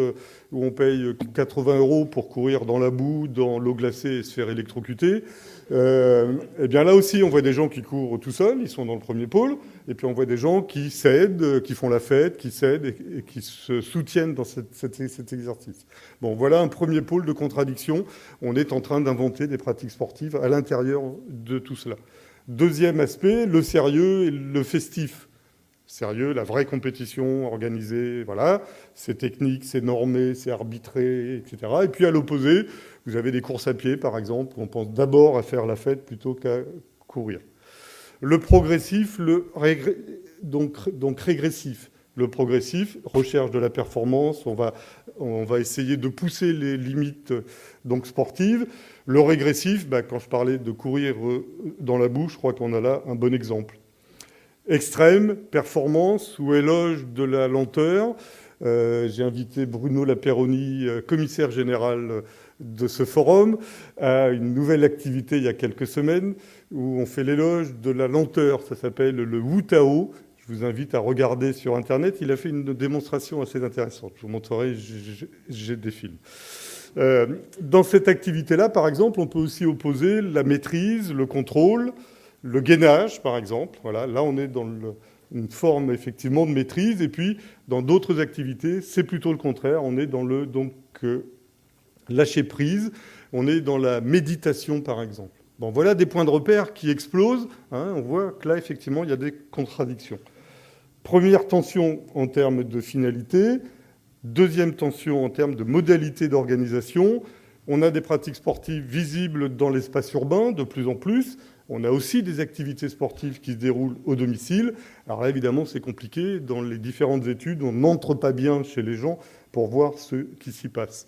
où on paye 80 € pour courir dans la boue, dans l'eau glacée et se faire électrocuter. Eh bien là aussi, on voit des gens qui courent tout seuls, ils sont dans le premier pôle, et puis on voit des gens qui s'aident, qui font la fête, qui s'aident et qui se soutiennent dans cet exercice. Bon, voilà un premier pôle de contradiction. On est en train d'inventer des pratiques sportives à l'intérieur de tout cela. Deuxième aspect, le sérieux et le festif. Sérieux, la vraie compétition organisée, voilà, c'est technique, c'est normé, c'est arbitré, etc. Et puis à l'opposé, vous avez des courses à pied, par exemple, où on pense d'abord à faire la fête plutôt qu'à courir. Le progressif, donc régressif. Le progressif, recherche de la performance, on va essayer de pousser les limites donc sportives. Le régressif, quand je parlais de courir dans la boue, je crois qu'on a là un bon exemple. Extrême, performance ou éloge de la lenteur. J'ai invité Bruno Lapeyronie, commissaire général de ce forum, à une nouvelle activité il y a quelques semaines où on fait l'éloge de la lenteur. Ça s'appelle le Wu Tao. Je vous invite à regarder sur Internet. Il a fait une démonstration assez intéressante. Je vous montrerai, j'ai des films. Dans cette activité-là, par exemple, on peut aussi opposer la maîtrise, le contrôle, le gainage, par exemple. Voilà, là, on est dans une forme, effectivement, de maîtrise. Et puis, dans d'autres activités, c'est plutôt le contraire. On est dans le lâcher prise. On est dans la méditation, par exemple. Bon, voilà des points de repère qui explosent. On voit que là, effectivement, il y a des contradictions. Première tension en termes de finalité. Deuxième tension en termes de modalité d'organisation. On a des pratiques sportives visibles dans l'espace urbain, de plus en plus. On a aussi des activités sportives qui se déroulent au domicile. Alors là, évidemment, c'est compliqué. Dans les différentes études, on n'entre pas bien chez les gens pour voir ce qui s'y passe.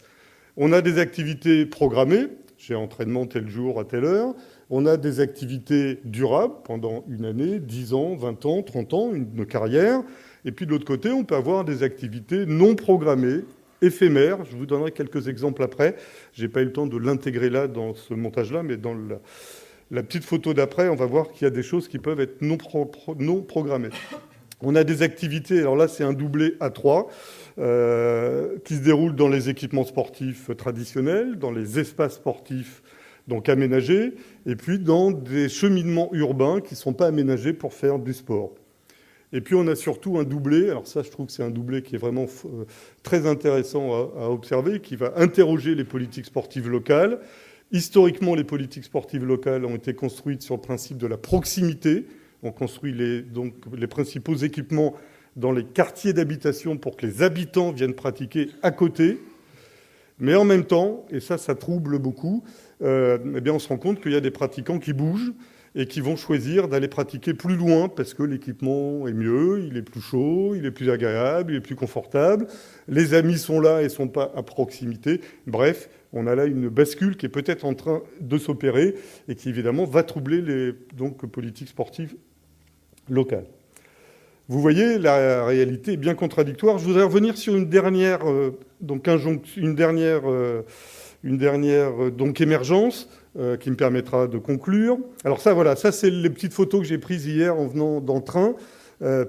On a des activités programmées. J'ai entraînement tel jour à telle heure. On a des activités durables pendant une année, 10 ans, 20 ans, 30 ans, une carrière. Et puis de l'autre côté, on peut avoir des activités non programmées, éphémères. Je vous donnerai quelques exemples après. Je n'ai pas eu le temps de l'intégrer là, dans ce montage-là, mais dans la petite photo d'après, on va voir qu'il y a des choses qui peuvent être non programmées. On a des activités, alors là, c'est un doublé à 3, qui se déroulent dans les équipements sportifs traditionnels, dans les espaces sportifs donc aménagés, et puis dans des cheminements urbains qui ne sont pas aménagés pour faire du sport. Et puis on a surtout un doublé, alors ça je trouve que c'est un doublé qui est vraiment très intéressant à observer, qui va interroger les politiques sportives locales. Historiquement, les politiques sportives locales ont été construites sur le principe de la proximité. On construit les principaux équipements dans les quartiers d'habitation pour que les habitants viennent pratiquer à côté. Mais en même temps, et ça trouble beaucoup, eh bien on se rend compte qu'il y a des pratiquants qui bougent et qui vont choisir d'aller pratiquer plus loin parce que l'équipement est mieux, il est plus chaud, il est plus agréable, il est plus confortable. Les amis sont là et ne sont pas à proximité. Bref, on a là une bascule qui est peut-être en train de s'opérer et qui, évidemment, va troubler les politiques sportives locales. Vous voyez, la réalité est bien contradictoire. Je voudrais revenir sur une dernière émergence qui me permettra de conclure. Alors ça c'est les petites photos que j'ai prises hier en venant dans le train,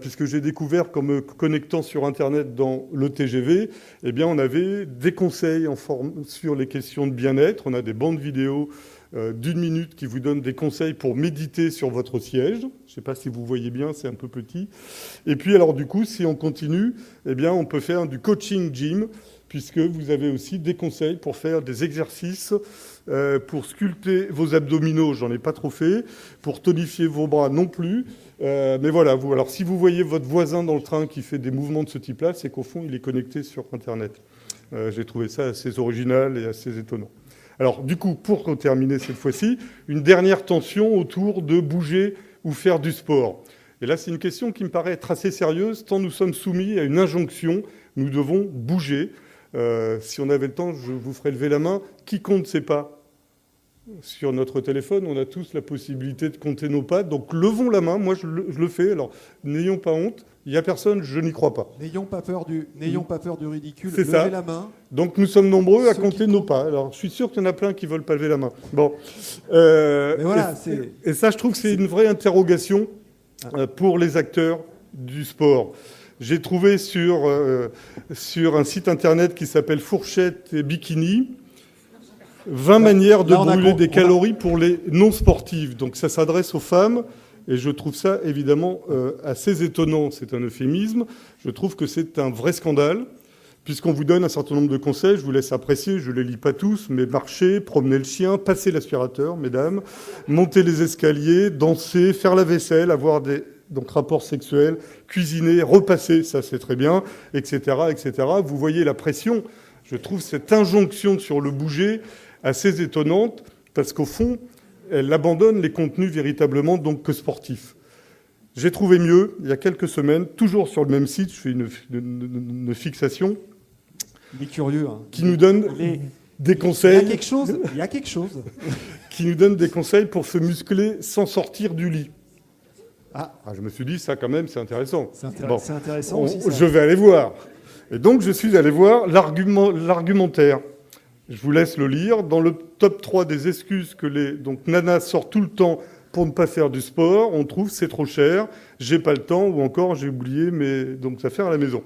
puisque j'ai découvert qu'en me connectant sur Internet dans le TGV, eh bien on avait des conseils sur les questions de bien-être. On a des bandes vidéo d'1 minute qui vous donnent des conseils pour méditer sur votre siège. Je ne sais pas si vous voyez bien, c'est un peu petit. Et puis alors du coup, si on continue, eh bien on peut faire du coaching gym, puisque vous avez aussi des conseils pour faire des exercices, pour sculpter vos abdominaux, j'en ai pas trop fait, pour tonifier vos bras non plus. Mais voilà, alors si vous voyez votre voisin dans le train qui fait des mouvements de ce type-là, c'est qu'au fond, il est connecté sur Internet. J'ai trouvé ça assez original et assez étonnant. Alors du coup, pour terminer cette fois-ci, une dernière tension autour de bouger ou faire du sport. Et là, c'est une question qui me paraît être assez sérieuse, tant nous sommes soumis à une injonction, nous devons bouger. Si on avait le temps, je vous ferai lever la main. Qui compte ses pas? Sur notre téléphone, on a tous la possibilité de compter nos pas. Donc levons la main, moi je le fais. Alors n'ayons pas honte, il n'y a personne, je n'y crois pas. N'ayons pas peur du ridicule, c'est levez ça. La main. Donc nous sommes nombreux à compter nos pas. Alors je suis sûr qu'il y en a plein qui ne veulent pas lever la main. Bon. Mais voilà, et ça, je trouve que c'est une vraie interrogation pour les acteurs du sport. J'ai trouvé sur un site internet qui s'appelle Fourchette et Bikini 20 manières de brûler des calories pour les non-sportifs. Donc ça s'adresse aux femmes et je trouve ça évidemment assez étonnant. C'est un euphémisme. Je trouve que c'est un vrai scandale puisqu'on vous donne un certain nombre de conseils. Je vous laisse apprécier, je ne les lis pas tous, mais marcher, promener le chien, passer l'aspirateur, mesdames, monter les escaliers, danser, faire la vaisselle, avoir des rapports sexuels, cuisiner, repasser, ça c'est très bien, etc., etc. Vous voyez la pression. Je trouve cette injonction sur le bouger assez étonnante parce qu'au fond, elle abandonne les contenus véritablement que sportifs. J'ai trouvé mieux, il y a quelques semaines, toujours sur le même site, je fais une fixation. Il est curieux. Hein. Qui nous donne des conseils. Il y a quelque chose. Qui nous donne des conseils pour se muscler sans sortir du lit. Je me suis dit, ça quand même, c'est intéressant. C'est intéressant aussi, ça. Je vais aller voir. Et donc, je suis allé voir l'argumentaire. Je vous laisse le lire. Dans le top 3 des excuses que les nanas sortent tout le temps pour ne pas faire du sport, on trouve c'est trop cher, j'ai pas le temps, ou encore j'ai oublié mes affaires à la maison.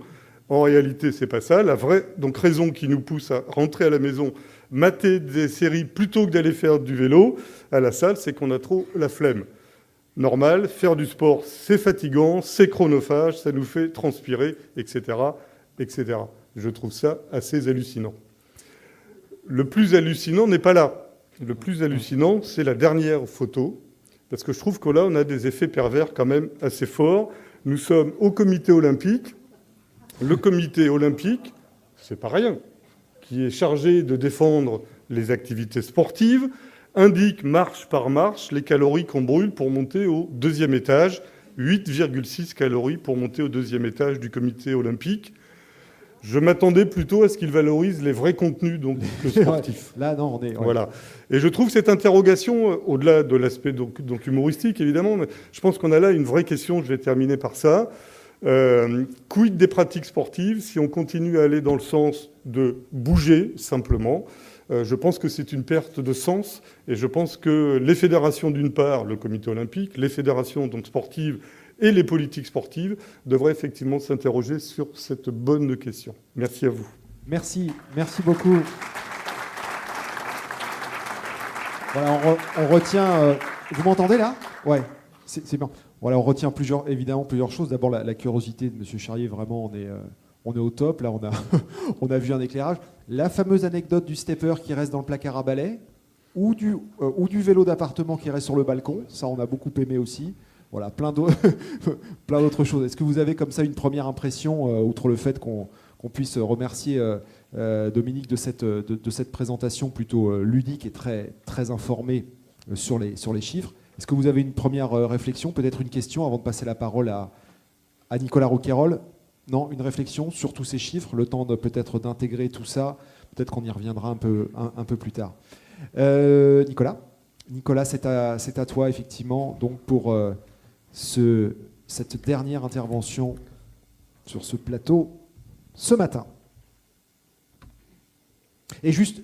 En réalité, c'est pas ça. La vraie raison qui nous pousse à rentrer à la maison, mater des séries plutôt que d'aller faire du vélo à la salle, c'est qu'on a trop la flemme. Normal, faire du sport, c'est fatigant, c'est chronophage, ça nous fait transpirer, etc., etc. Je trouve ça assez hallucinant. Le plus hallucinant n'est pas là. Le plus hallucinant, c'est la dernière photo, parce que je trouve que là, on a des effets pervers quand même assez forts. Nous sommes au comité olympique. Le comité olympique, c'est pas rien, qui est chargé de défendre les activités sportives, indique marche par marche les calories qu'on brûle pour monter au 2e étage, 8,6 calories pour monter au 2e étage du comité olympique. Je m'attendais plutôt à ce qu'il valorise les vrais contenus sportifs. Là, non, on est... Ouais. Voilà. Et je trouve cette interrogation, au-delà de l'aspect humoristique, évidemment, mais je pense qu'on a là une vraie question, je vais terminer par ça. Quid des pratiques sportives si on continue à aller dans le sens de bouger simplement? Je pense que c'est une perte de sens et je pense que les fédérations d'une part, le comité olympique, les fédérations sportives et les politiques sportives devraient effectivement s'interroger sur cette bonne question. Merci à vous. Merci beaucoup. Voilà, on retient... vous m'entendez là? Ouais, c'est bien. Voilà, on retient évidemment plusieurs choses. D'abord, la curiosité de M. Charrier, vraiment, on est au top. Là, on a vu un éclairage. La fameuse anecdote du stepper qui reste dans le placard à balai ou du vélo d'appartement qui reste sur le balcon. Ça, on a beaucoup aimé aussi. Voilà, plein d'autres choses. Est-ce que vous avez comme ça une première impression, outre le fait qu'on puisse remercier Dominique de cette présentation plutôt ludique et très, très informée sur les chiffres? Est-ce que vous avez une première réflexion, peut-être une question avant de passer la parole à Nicolas Rouquayrol? Non, une réflexion sur tous ces chiffres, le temps peut-être d'intégrer tout ça. Peut-être qu'on y reviendra un peu plus tard. Nicolas, c'est à toi, effectivement, donc pour cette dernière intervention sur ce plateau ce matin. Et juste,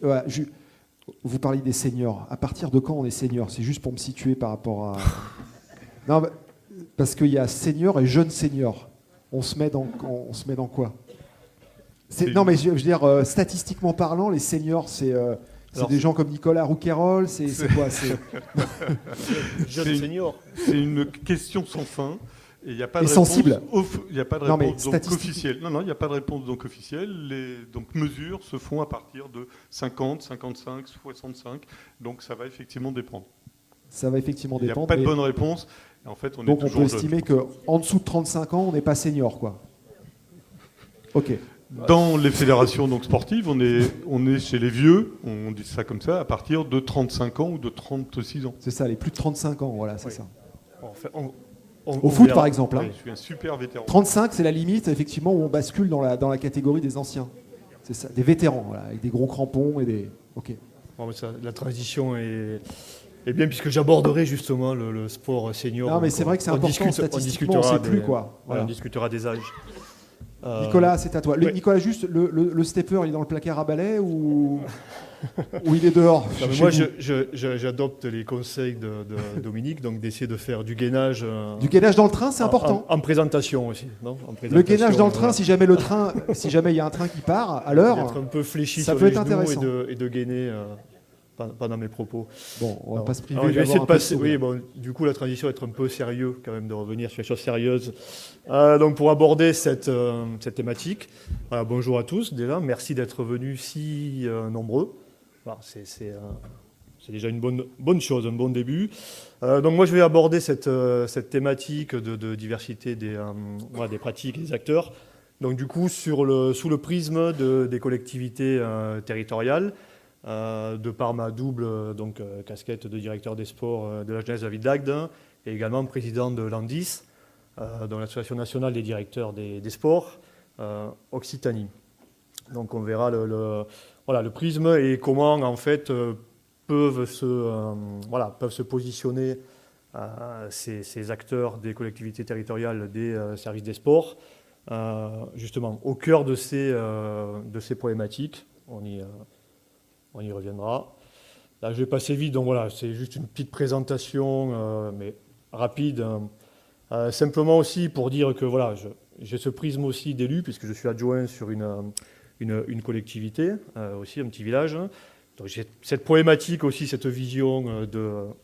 vous parliez des seniors. À partir de quand on est senior? C'est juste pour me situer par rapport à... Non, parce qu'il y a senior et jeune senior. On se met dans quoi? Non, mais je veux dire, statistiquement parlant, les seniors, c'est des gens comme Nicolas Rouquayrol, c'est quoi? Jeune senior. C'est une question sans fin. Et il n'y a pas de sensible. Il n'y a pas de réponse officielle. Non, il n'y a pas de réponse officielle. Les mesures se font à partir de 50, 55, 65. Donc ça va effectivement dépendre. Ça va effectivement dépendre. Il n'y a pas de bonne réponse. Et en fait, donc on peut estimer qu'en dessous de 35 ans, on n'est pas senior, quoi. Ok. Dans les fédérations sportives, on est chez les vieux, on dit ça comme ça, à partir de 35 ans ou de 36 ans. C'est ça, les plus de 35 ans, voilà, c'est ça. Au foot, par exemple. Oui, je suis un super vétéran. 35, c'est la limite, effectivement, où on bascule dans la catégorie des anciens. C'est ça, des vétérans, voilà, avec des gros crampons et des... Ok. Bon, la transition est bien, puisque j'aborderai justement le sport senior. Non, mais c'est vrai que c'est important, statistiquement, on ne sait plus, quoi. Voilà. On discutera des âges. Nicolas, c'est à toi. Ouais. Nicolas, juste, le stepper, il est dans le placard à balai ou il est dehors? Non, mais moi, j'adopte les conseils de Dominique, donc d'essayer de faire du gainage. Du gainage dans le train, c'est important. En présentation aussi. Non, le gainage dans le train, si jamais il y a un train qui part à l'heure, être un peu fléchi ça sur peut les être genoux intéressant. et de gainer pendant mes propos. Bon, on va pas se priver. Je vais essayer de passer. Oui, bon, du coup, la transition va être un peu sérieux quand même, de revenir sur les choses sérieuses. Donc, pour aborder cette thématique, bonjour à tous. Déjà, merci d'être venus si nombreux. Voilà, c'est déjà une bonne chose, un bon début. Donc, moi, je vais aborder cette thématique de diversité des pratiques et des acteurs. Donc, du coup, sous le prisme des collectivités territoriales. De par ma double casquette de directeur des sports de la jeunesse de la ville d'Agde et également président de l'ANDIS, donc l'Association nationale des directeurs des sports Occitanie. Donc on verra le prisme et comment en fait peuvent se positionner ces acteurs des collectivités territoriales, des services des sports, justement au cœur de ces problématiques. On y reviendra. Là, je vais passer vite, donc voilà, c'est juste une petite présentation, mais rapide. Simplement aussi pour dire que voilà, j'ai ce prisme aussi d'élu, puisque je suis adjoint sur une collectivité, aussi un petit village. Donc j'ai cette problématique aussi, cette vision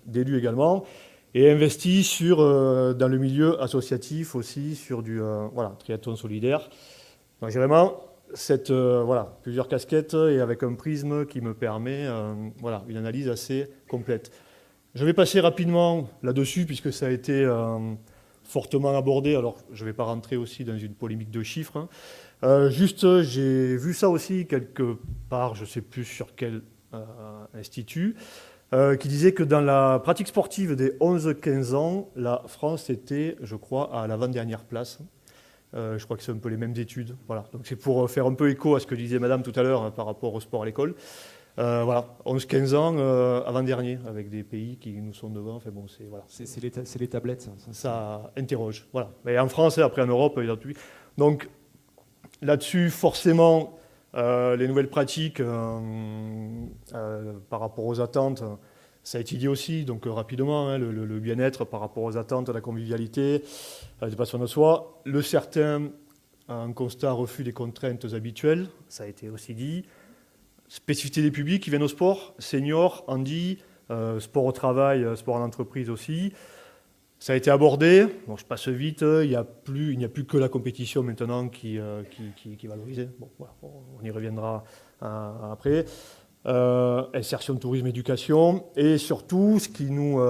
d'élu également, et investi dans le milieu associatif aussi, sur du triathlon solidaire. Donc j'ai vraiment plusieurs casquettes et avec un prisme qui me permet une analyse assez complète. Je vais passer rapidement là-dessus, puisque ça a été fortement abordé. Alors, je ne vais pas rentrer aussi dans une polémique de chiffres. Juste, j'ai vu ça aussi quelque part, je ne sais plus sur quel institut, qui disait que dans la pratique sportive des 11-15 ans, la France était, je crois, à l'avant-dernière place. Je crois que c'est un peu les mêmes études. Voilà. Donc, c'est pour faire un peu écho à ce que disait Madame tout à l'heure par rapport au sport à l'école. 11-15 ans avant-dernier, avec des pays qui nous sont devant. Enfin bon, c'est les tablettes. Ça interroge. Voilà. Mais en France, après en Europe, il y a tout. Donc là-dessus, forcément, les nouvelles pratiques par rapport aux attentes, ça a été dit aussi, donc rapidement, le bien-être par rapport aux attentes, la convivialité, la dépassement de soi. Le certain, un constat refus des contraintes habituelles, ça a été aussi dit. Spécificité des publics qui viennent au sport, seniors, handi, sport au travail, sport en entreprise aussi. Ça a été abordé, bon, je passe vite, il n'y a plus que la compétition maintenant qui est valorisée. Bon, voilà, on y reviendra après. Insertion, tourisme, éducation, et surtout ce qui nous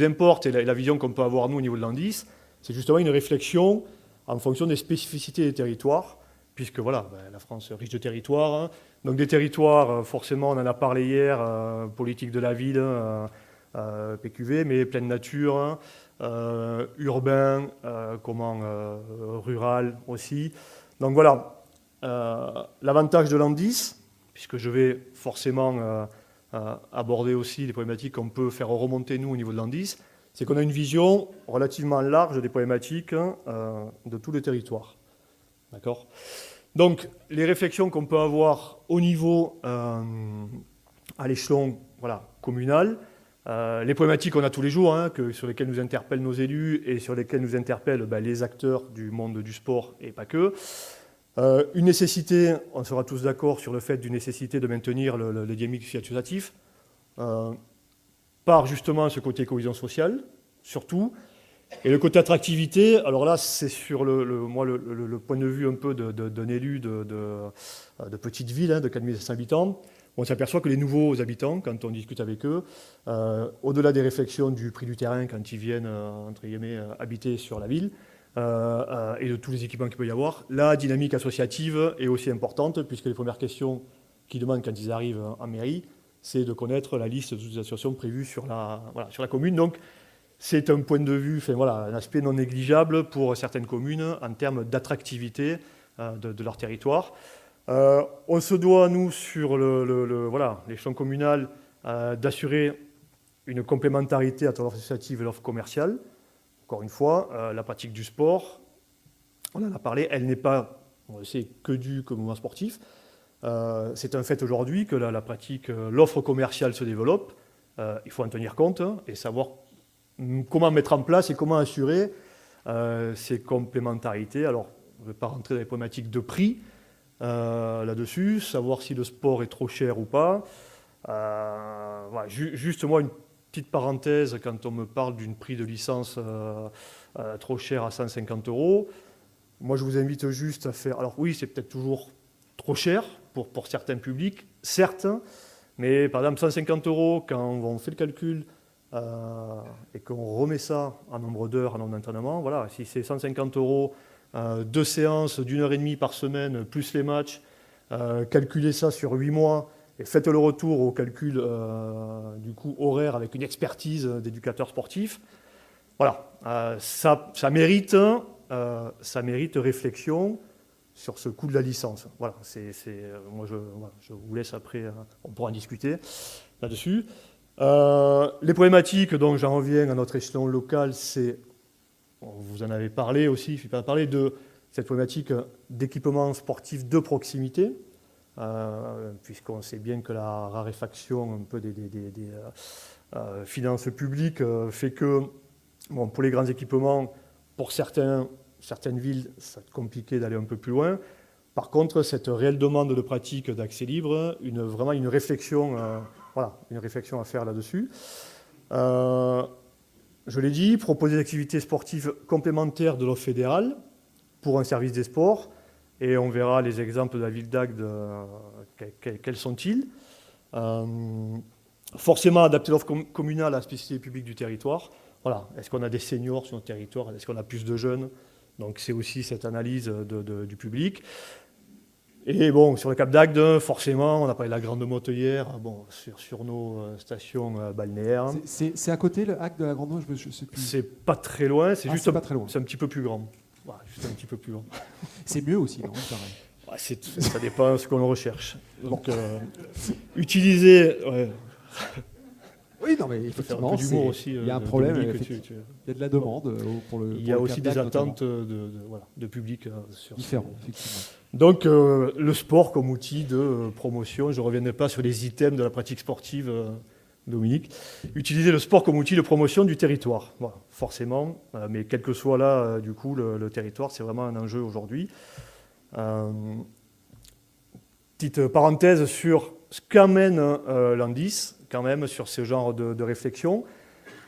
importe et la vision qu'on peut avoir nous au niveau de l'Andis, c'est justement une réflexion en fonction des spécificités des territoires, puisque voilà, la France est riche de territoires. Donc des territoires, forcément, on en a parlé hier, politique de la ville, PQV, mais pleine nature, urbain, rural aussi. Donc voilà, l'avantage de l'Andis, puisque je vais forcément aborder aussi les problématiques qu'on peut faire remonter nous au niveau de l'Andis, c'est qu'on a une vision relativement large des problématiques de tous les territoires. D'accord ? Donc, les réflexions qu'on peut avoir au niveau, à l'échelon communal, les problématiques qu'on a tous les jours, sur lesquelles nous interpellent nos élus et sur lesquelles nous interpellent les acteurs du monde du sport et pas que. Une nécessité, on sera tous d'accord sur le fait d'une nécessité de maintenir le dynamique associatif, par justement ce côté cohésion sociale, surtout. Et le côté attractivité, alors là, c'est sur le point de vue un peu d'un élu de petite ville, de 4500 habitants. On s'aperçoit que les nouveaux habitants, quand on discute avec eux, au-delà des réflexions du prix du terrain quand ils viennent, entre guillemets, habiter sur la ville, et de tous les équipements qu'il peut y avoir, la dynamique associative est aussi importante, puisque les premières questions qu'ils demandent quand ils arrivent en mairie, c'est de connaître la liste de toutes les associations prévues sur la commune. Donc, c'est un point de vue, un aspect non négligeable pour certaines communes en termes d'attractivité de leur territoire. On se doit, nous, sur l'échelon communal, d'assurer une complémentarité entre l'offre associative et l'offre commerciale. Encore une fois, la pratique du sport, on en a parlé, elle n'est pas, on le sait, que due qu'au mouvement sportif. C'est un fait aujourd'hui que l'offre commerciale se développe. Il faut en tenir compte et savoir comment mettre en place et comment assurer ces complémentarités. Alors, je ne vais pas rentrer dans les problématiques de prix là-dessus, savoir si le sport est trop cher ou pas. Juste moi, une petite parenthèse, quand on me parle d'une prix de licence trop cher à 150 €, moi je vous invite juste à faire... Alors oui, c'est peut-être toujours trop cher pour certains publics, certes, mais par exemple 150 €, quand on fait le calcul et qu'on remet ça en nombre d'heures, en nombre d'entraînements, voilà, si c'est 150 €, 2 séances d'1h30 par semaine, plus les matchs, calculez ça sur 8 mois, et faites le retour au calcul du coût horaire avec une expertise d'éducateur sportif. Voilà, ça mérite réflexion sur ce coût de la licence. Voilà, moi je vous laisse après, on pourra en discuter là-dessus. Les problématiques, donc j'en reviens à notre échelon local, c'est, vous en avez parlé aussi, je ne vais pas parler de cette problématique d'équipement sportif de proximité, puisqu'on sait bien que la raréfaction un peu des finances publiques fait que, bon, pour les grands équipements, pour certaines villes, c'est compliqué d'aller un peu plus loin. Par contre, cette réelle demande de pratique d'accès libre, vraiment une réflexion à faire là-dessus. Je l'ai dit, proposer des activités sportives complémentaires de l'offre fédérale pour un service des sports. Et on verra les exemples de la ville d'Agde, quels sont-ils. Forcément, adapter l'offre communale à la spécificité publique du territoire. Voilà. Est-ce qu'on a des seniors sur notre territoire? Est-ce qu'on a plus de jeunes? Donc c'est aussi cette analyse du public. Et bon, sur le Cap d'Agde, forcément, on a parlé de la Grande Motte hier, bon, sur nos stations balnéaires. C'est à côté, le Agde de la Grande Motte, je sais plus. C'est pas très loin, c'est juste pas très loin. C'est un petit peu plus grand. Voilà, juste un petit peu plus grand. C'est mieux aussi, non? Pareil. Ouais, ça dépend de ce qu'on recherche. Donc, utiliser... Ouais. Oui, non, mais effectivement, il y a un problème. Il y a de la demande pour le. Il y a aussi des attentes de public différents, effectivement. Donc, le sport comme outil de promotion, je ne reviendrai pas sur les items de la pratique sportive, Dominique. Utiliser le sport comme outil de promotion du territoire, voilà, forcément. Mais quel que soit là, du coup, le territoire, c'est vraiment un enjeu aujourd'hui. Petite parenthèse sur ce qu'amène l'Andis, quand même, sur ce genre de réflexion.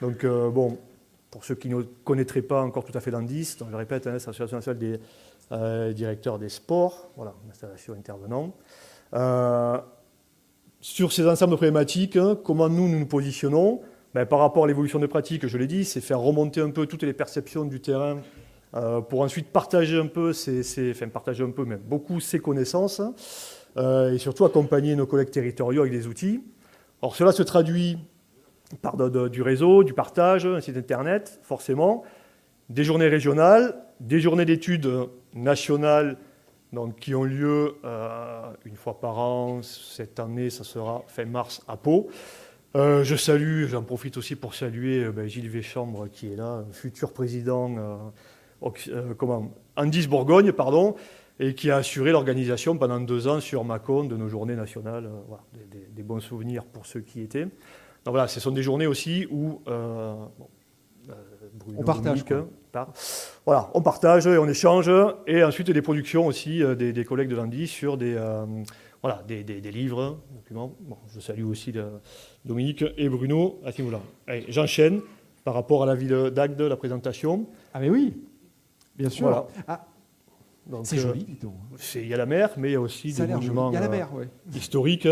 Donc, bon, pour ceux qui ne connaîtraient pas encore tout à fait l'Andis, donc je répète, c'est l'Association nationale des directeurs des sports, voilà, l'installation intervenant. Sur ces ensembles de problématiques, comment nous positionnons? Par rapport à l'évolution des pratiques, je l'ai dit, c'est faire remonter un peu toutes les perceptions du terrain pour ensuite partager un peu, mais beaucoup ces connaissances et surtout accompagner nos collègues territoriaux avec des outils. Or, cela se traduit par du réseau, du partage, un site internet, forcément, des journées régionales, des journées d'études nationales donc, qui ont lieu une fois par an. Cette année, ça sera fin mars à Pau. J'en profite aussi pour saluer Gilles Véchambre qui est là, futur président Andis Bourgogne, pardon, et qui a assuré l'organisation pendant 2 ans sur Mâcon de nos journées nationales. Voilà, des bons souvenirs pour ceux qui y étaient. Donc voilà, ce sont des journées aussi où Bruno, on partage. Voilà, on partage et on échange, et ensuite des productions aussi des collègues de l'Andis sur des livres, documents. Bon, je salue aussi Dominique et Bruno à ce niveau-là. Allez, j'enchaîne par rapport à la ville d'Agde, la présentation. Ah mais oui, bien sûr. Voilà. Ah. C'est joli, dis donc. Il y a la mer, mais il y a aussi des monuments historiques.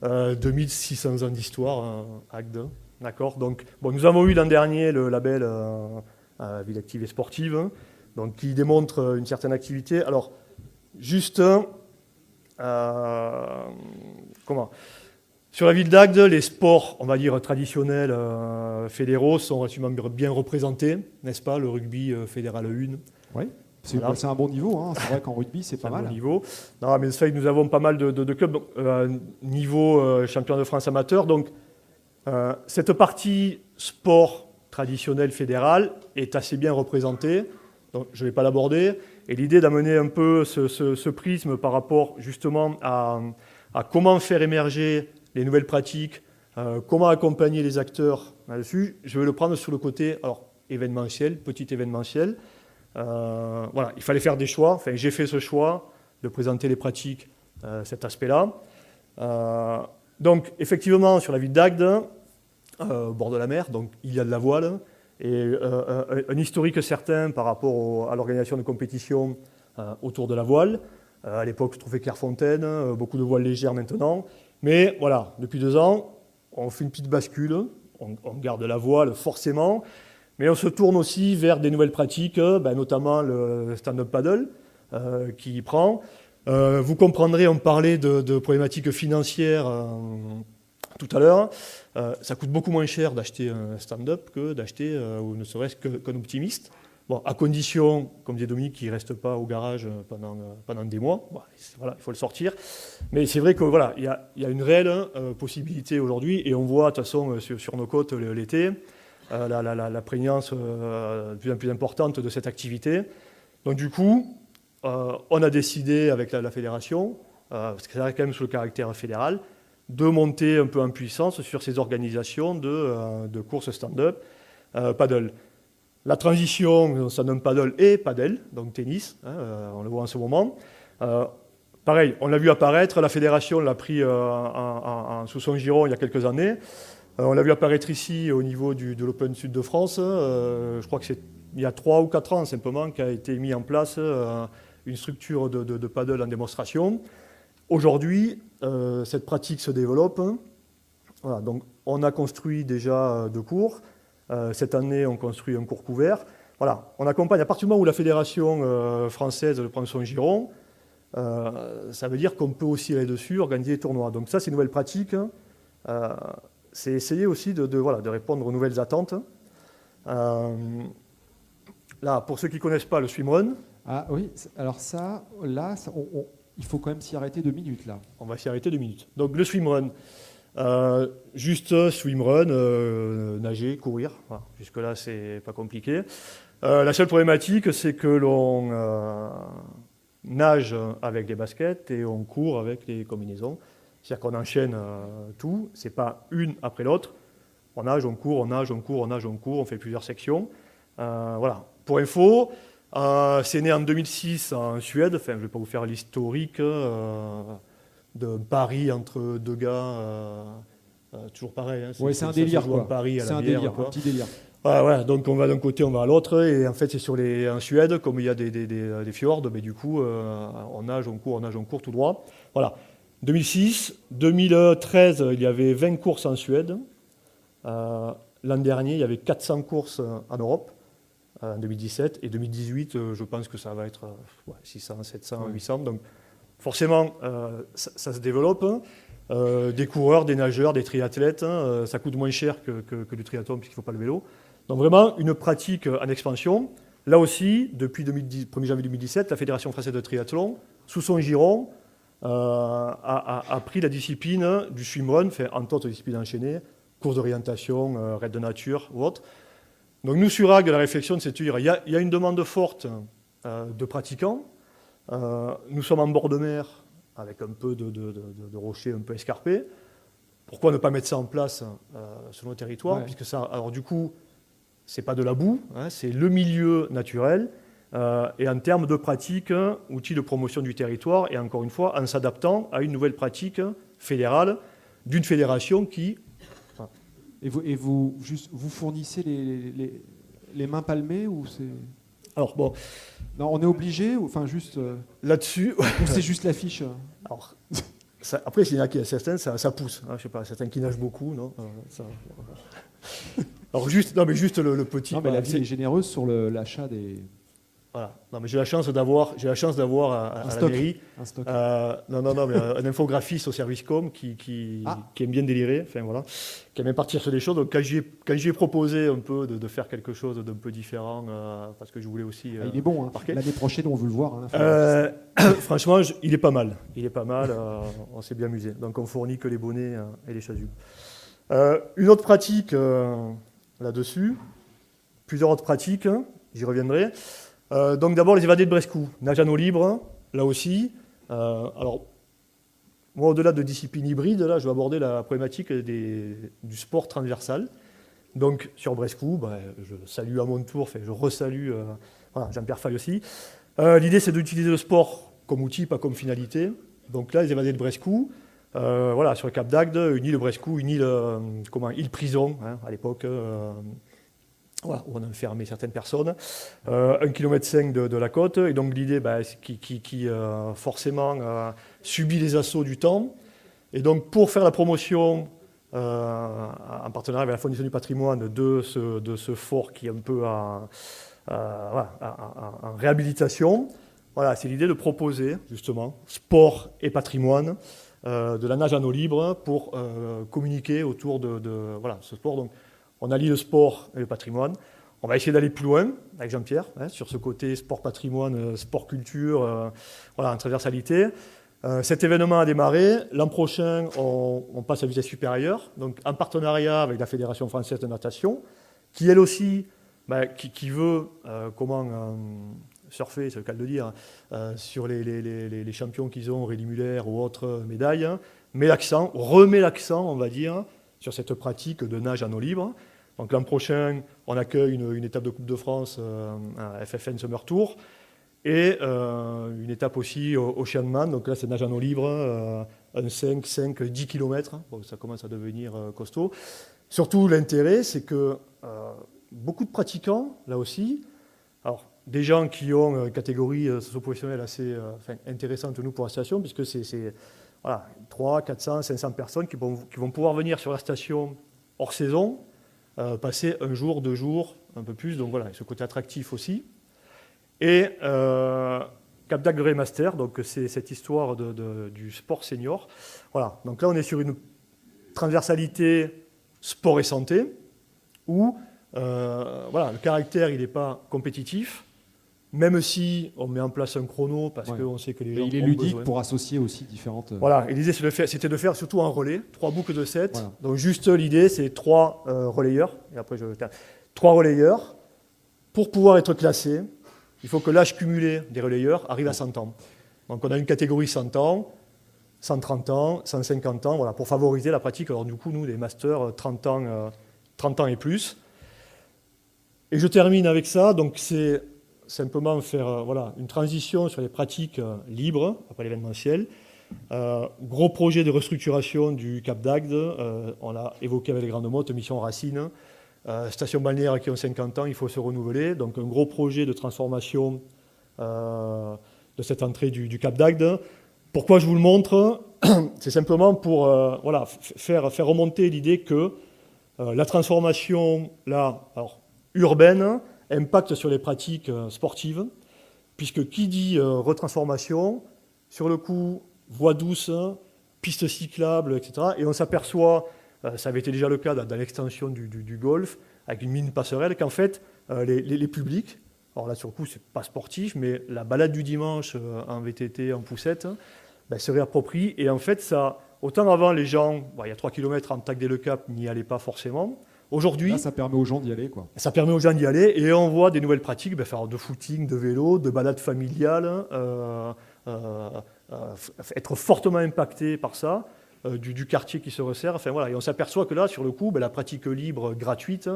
2600 ans d'histoire à Agde. D'accord. Donc, bon, nous avons eu l'an dernier le label Ville active et sportive, donc, qui démontre une certaine activité. Alors, juste, sur la ville d'Agde, les sports, on va dire, traditionnels fédéraux sont relativement bien représentés, n'est-ce pas? Le rugby fédéral 1. Oui. C'est un bon niveau, hein. C'est vrai qu'en rugby, c'est pas mal. Bon niveau. Non, mais c'est vrai que nous avons pas mal de clubs, donc, niveau champion de France amateur. Donc, cette partie sport traditionnel fédéral est assez bien représentée. Donc, je ne vais pas l'aborder. Et l'idée d'amener un peu ce prisme par rapport justement à comment faire émerger les nouvelles pratiques, comment accompagner les acteurs là-dessus, je vais le prendre sur le côté événementiel, petit événementiel. Voilà, il fallait faire des choix. Enfin, j'ai fait ce choix de présenter les pratiques, cet aspect-là. Donc, effectivement, sur la ville d'Agde, au bord de la mer, donc il y a de la voile et un historique certain par rapport à l'organisation de compétitions autour de la voile. À l'époque, je trouvais Clairefontaine, beaucoup de voiles légères maintenant. Mais voilà, depuis 2 ans, on fait une petite bascule. On garde la voile forcément. Mais on se tourne aussi vers des nouvelles pratiques, notamment le stand-up paddle qui y prend. Vous comprendrez, on parlait de problématiques financières tout à l'heure. Ça coûte beaucoup moins cher d'acheter un stand-up que d'acheter, ou ne serait-ce qu'un optimiste. Bon, à condition, comme disait Dominique, qu'il ne reste pas au garage pendant des mois. Bon, voilà, il faut le sortir. Mais c'est vrai qu'il voilà, y a une réelle possibilité aujourd'hui, et on voit de toute façon sur nos côtes l'été, la prégnance de plus en plus importante de cette activité. Donc du coup, on a décidé avec la fédération, parce que ça reste quand même sous le caractère fédéral, de monter un peu en puissance sur ces organisations de courses stand-up paddle. La transition, ça nomme paddle et paddle, donc tennis, on le voit en ce moment. Pareil, on l'a vu apparaître, la fédération l'a pris sous son giron il y a quelques années. On l'a vu apparaître ici au niveau de l'Open Sud de France. Je crois que c'est il y a 3 ou 4 ans simplement qu'a été mis en place une structure de paddle en démonstration. Aujourd'hui, cette pratique se développe. Voilà, donc on a construit déjà 2 cours. Cette année, on construit un cours couvert. Voilà, on accompagne à partir du moment où la fédération française prend son giron, ça veut dire qu'on peut aussi aller dessus, organiser des tournois. Donc ça, c'est une nouvelle pratique. C'est essayer aussi de répondre aux nouvelles attentes. Là, pour ceux qui ne connaissent pas le swimrun. Ah oui, alors il faut quand même s'y arrêter 2 minutes là. On va s'y arrêter 2 minutes. Donc le swimrun. Juste swimrun, nager, courir. Voilà. Jusque-là, c'est pas compliqué. La seule problématique, c'est que l'on nage avec les baskets et on court avec les combinaisons. C'est-à-dire qu'on enchaîne tout. C'est pas une après l'autre. On nage, on court, on nage, on court, on nage, on court. On fait plusieurs sections. Voilà. Pour info, c'est né en 2006 en Suède. Enfin, je ne vais pas vous faire l'historique. De pari entre 2 gars, toujours pareil. Hein, c'est un délire, quoi. C'est un délire, un petit délire. Ouais, donc on va d'un côté, on va à l'autre, et en fait c'est en Suède, comme il y a des fjords, mais du coup on nage, on court tout droit. Voilà. 2006, 2013, il y avait 20 courses en Suède. L'an dernier, il y avait 400 courses en Europe. En 2017 et 2018, je pense que ça va être 600, 700, 800. Donc forcément, ça se développe. Des coureurs, des nageurs, des triathlètes, ça coûte moins cher que du triathlon puisqu'il ne faut pas le vélo. Donc vraiment, une pratique en expansion. Là aussi, depuis 1er janvier 2017, la Fédération française de triathlon, sous son giron, a pris la discipline du swimrun, entre autres disciplines enchaînées, course d'orientation, raid de nature ou autre. Donc nous, sur AG, la réflexion, c'est de dire il y a une demande forte de pratiquants. Nous sommes en bord de mer, avec un peu de rochers un peu escarpés. Pourquoi ne pas mettre ça en place sur nos territoires, puisque ça, alors du coup, c'est pas de la boue, hein, c'est le milieu naturel. Et en termes de pratique, outil de promotion du territoire, et encore une fois, en s'adaptant à une nouvelle pratique fédérale d'une fédération qui... Et vous fournissez les mains palmées ou c'est... Alors bon... Non, on est obligé ou enfin juste... Là-dessus... c'est juste l'affiche. Alors, après, il y en a certains, ça pousse. Hein, je sais pas, certains qui nagent beaucoup, non Alors juste le petit... Non, mais la ville est généreuse sur l'achat des... Voilà. Non, mais j'ai la chance d'avoir à la mairie mais un infographiste au service com qui aime bien délirer, enfin voilà, qui aime bien partir sur des choses. Donc quand j'ai proposé un peu de faire quelque chose d'un peu différent, parce que je voulais aussi. Il est bon. Hein. L'année prochaine, on veut le voir. Franchement, il est pas mal. On s'est bien amusé. Donc on fournit que les bonnets et les chasubles. Une autre pratique là-dessus, plusieurs autres pratiques. J'y reviendrai. Donc d'abord les évadés de Brescou, nage en eau libre, là aussi. Alors, moi au-delà de discipline hybride, là je vais aborder la problématique du sport transversal. Donc sur Brescou, je salue à mon tour, je resalue Jean-Pierre Faye aussi. L'idée c'est d'utiliser le sport comme outil, pas comme finalité. Donc là les évadés de Brescou, sur le Cap d'Agde, une île de Brescou, une île prison, hein, à l'époque. Où on a enfermé certaines personnes, 1,5 km de la côte, et donc l'idée qui forcément subit les assauts du temps, et donc pour faire la promotion en partenariat avec la Fondation du patrimoine de ce fort qui est un peu en réhabilitation, c'est l'idée de proposer justement sport et patrimoine, de la nage en eau libre pour communiquer autour de ce sport. Donc, on allie le sport et le patrimoine. On va essayer d'aller plus loin avec Jean-Pierre, sur ce côté sport patrimoine, sport culture, en transversalité. Cet événement a démarré. L'an prochain, on passe à vitesse supérieure, donc en partenariat avec la Fédération française de natation, qui elle aussi, qui veut surfer, c'est le cas de le dire, sur les champions qu'ils ont, Aurélie Muller ou autres médailles, remet l'accent, on va dire, sur cette pratique de nage en eau libre. Donc l'an prochain, on accueille une étape de Coupe de France, un FFN Summer Tour, et une étape aussi au Oceanman, donc là c'est nage en eau libre, un 5, 10 km, bon, ça commence à devenir costaud. Surtout l'intérêt, c'est que beaucoup de pratiquants, là aussi, alors des gens qui ont une catégorie socio-professionnelle assez intéressante nous pour la station, puisque c'est 300, 400, 500 personnes qui vont pouvoir venir sur la station hors saison, passer un jour, 2 jours, un peu plus, donc voilà, ce côté attractif aussi. Et Cap d'Agde Master, donc c'est cette histoire du sport senior. Voilà, donc là on est sur une transversalité sport et santé, où le caractère il n'est pas compétitif, même si on met en place un chrono, parce qu'on sait que les gens il est ont ludique besoin. pour associer aussi différentes... Voilà, et l'idée c'était de faire surtout un relais, 3 boucles de 7. Voilà. Donc juste l'idée c'est 3 relayeurs, et après 3 relayeurs. Pour pouvoir être classé, il faut que l'âge cumulé des relayeurs arrive à 100 ans. Donc on a une catégorie 100 ans, 130 ans, 150 ans, voilà, pour favoriser la pratique. Alors du coup, nous, les masters, 30 ans et plus. Et je termine avec ça, donc c'est simplement faire une transition sur les pratiques libres, après l'événementiel. Gros projet de restructuration du Cap d'Agde, on l'a évoqué avec les Grandes Mottes, mission Racine. Station balnéaire qui ont 50 ans, il faut se renouveler. Donc un gros projet de transformation de cette entrée du Cap d'Agde. Pourquoi je vous le montre? C'est simplement pour faire remonter l'idée que la transformation urbaine impacte sur les pratiques sportives, puisque qui dit retransformation, sur le coup, voie douce, pistes cyclables, etc. Et on s'aperçoit, ça avait été déjà le cas dans l'extension du golf, avec une mine passerelle, qu'en fait, les publics, alors là sur le coup, c'est pas sportif, mais la balade du dimanche en VTT, en poussette, se réapproprie. Et en fait, ça, autant avant, les gens, il y a 3 km en Tagdé-le-Cap, n'y allaient pas forcément. Aujourd'hui, là, ça permet aux gens d'y aller, quoi. Ça permet aux gens d'y aller, et on voit des nouvelles pratiques, faire de footing, de vélo, de balade familiale, être fortement impacté par ça, du quartier qui se resserre. Enfin, voilà. Et on s'aperçoit que là, sur le coup, la pratique libre gratuite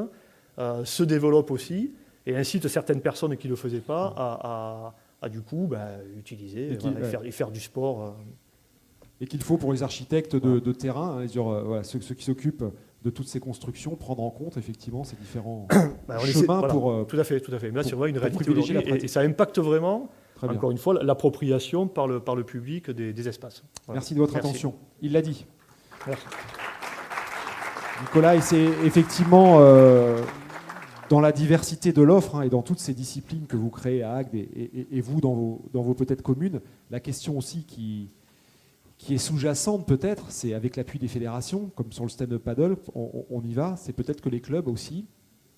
se développe aussi, et incite certaines personnes qui ne le faisaient pas à du coup utiliser et faire du sport. Et qu'il faut pour les architectes de terrain, ceux qui s'occupent de toutes ces constructions, prendre en compte effectivement ces différents chemins pour... Tout à fait. Mais là, c'est vrai une réalité aujourd'hui, et ça impacte vraiment, encore une fois, l'appropriation par le public des espaces. Voilà. Merci de votre attention. Il l'a dit. Merci. Nicolas, et c'est effectivement dans la diversité de l'offre et dans toutes ces disciplines que vous créez à Agde et vous dans vos peut-être communes, la question aussi qui est sous-jacente peut-être, c'est avec l'appui des fédérations, comme sur le stand-up paddle, on y va, c'est peut-être que les clubs aussi,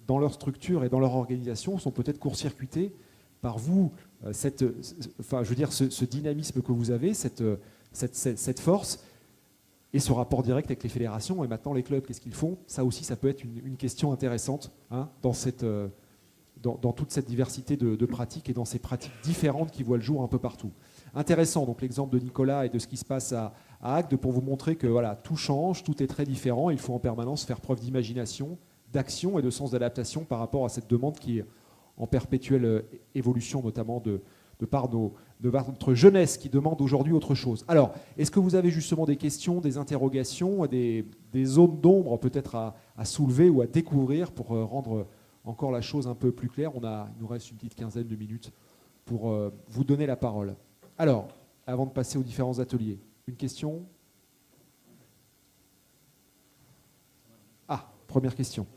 dans leur structure et dans leur organisation, sont peut-être court-circuités par vous, ce dynamisme que vous avez, cette force, et ce rapport direct avec les fédérations, et maintenant les clubs, qu'est-ce qu'ils font? Ça aussi, ça peut être une question intéressante dans toute cette diversité de pratiques et dans ces pratiques différentes qui voient le jour un peu partout. Intéressant, donc l'exemple de Nicolas et de ce qui se passe à Agde pour vous montrer que tout change, tout est très différent. Il faut en permanence faire preuve d'imagination, d'action et de sens d'adaptation par rapport à cette demande qui est en perpétuelle évolution, notamment de par notre jeunesse qui demande aujourd'hui autre chose. Alors, est-ce que vous avez justement des questions, des interrogations, des zones d'ombre peut-être à soulever ou à découvrir pour rendre encore la chose un peu plus claire? Il nous reste une petite quinzaine de minutes pour vous donner la parole. Alors, avant de passer aux différents ateliers, une question? Première question.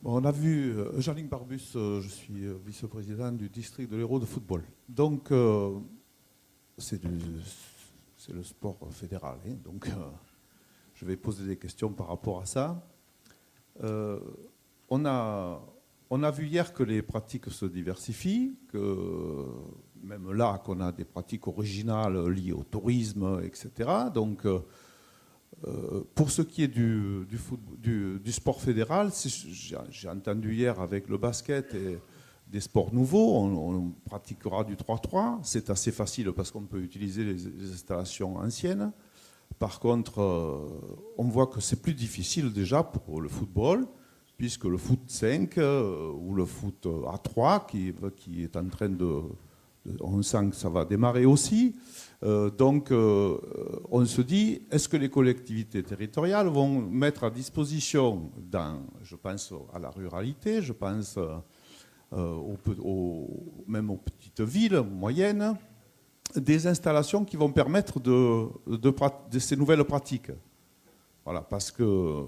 Bon, on a vu Jean-Luc Barbus, je suis vice-président du district de l'Hérault de football. Donc, c'est le sport fédéral. Donc, je vais poser des questions par rapport à ça. On a vu hier que les pratiques se diversifient, que même là, qu'on a des pratiques originales liées au tourisme, etc. Donc, pour ce qui est du sport fédéral, j'ai entendu hier avec le basket et des sports nouveaux, on pratiquera du 3-3. C'est assez facile parce qu'on peut utiliser les installations anciennes. Par contre, on voit que c'est plus difficile déjà pour le football, puisque le foot 5 ou le foot à 3 qui est en train on sent que ça va démarrer aussi. Donc, on se dit, est-ce que les collectivités territoriales vont mettre à disposition, je pense à la ruralité, je pense même aux petites villes moyennes, des installations qui vont permettre de ces nouvelles pratiques. Voilà, parce que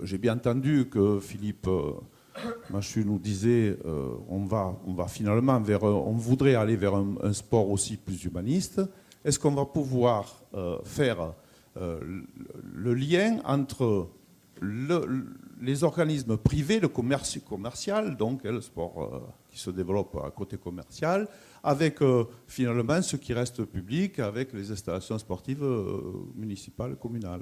j'ai bien entendu que Philippe Machu nous disait on voudrait aller vers un sport aussi plus humaniste. Est-ce qu'on va pouvoir faire le lien entre les organismes privés, le commerce commercial, donc le sport qui se développe à côté commercial, avec finalement ce qui reste public, avec les installations sportives municipales, communales?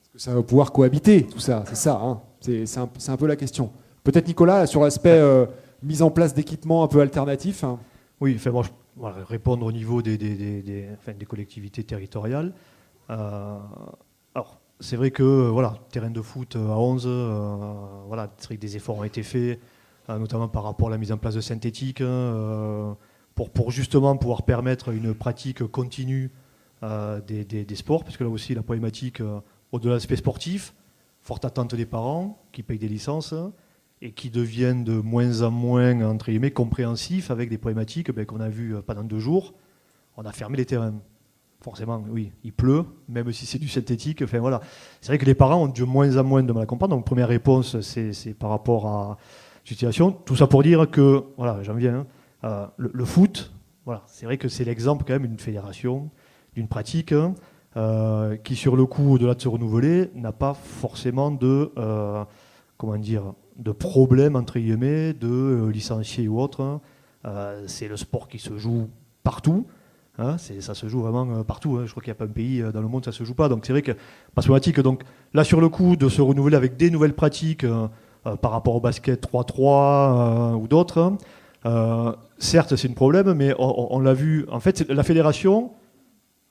Est-ce que ça va pouvoir cohabiter, tout ça? C'est ça, hein. C'est un peu la question. Peut-être Nicolas, sur l'aspect mise en place d'équipements un peu alternatifs. Hein. Oui, enfin, moi, répondre au niveau des collectivités territoriales. Alors, c'est vrai que terrain de foot à 11, c'est vrai que des efforts ont été faits, notamment par rapport à la mise en place de synthétiques, pour justement pouvoir permettre une pratique continue des sports, parce que là aussi la problématique, au-delà de l'aspect sportif, forte attente des parents qui payent des licences et qui deviennent de moins en moins, entre guillemets, compréhensifs avec des problématiques qu'on a vues pendant 2 jours. On a fermé les terrains. Forcément, oui, il pleut, même si c'est du synthétique. Enfin, voilà. C'est vrai que les parents ont de moins en moins de mal à comprendre. Donc, première réponse, c'est par rapport à l'utilisation. Tout ça pour dire que, j'en viens, le foot, c'est vrai que c'est l'exemple quand même d'une fédération, d'une pratique qui, sur le coup, au-delà de se renouveler, n'a pas forcément de problème, entre guillemets, de licenciés ou autre. C'est le sport qui se joue partout. Ça se joue vraiment partout. Je crois qu'il n'y a pas un pays dans le monde où ça ne se joue pas. Donc c'est vrai que pas problématique. Donc là, sur le coup, de se renouveler avec des nouvelles pratiques par rapport au basket 3-3 ou d'autres, certes, c'est un problème, mais on l'a vu. En fait, la fédération,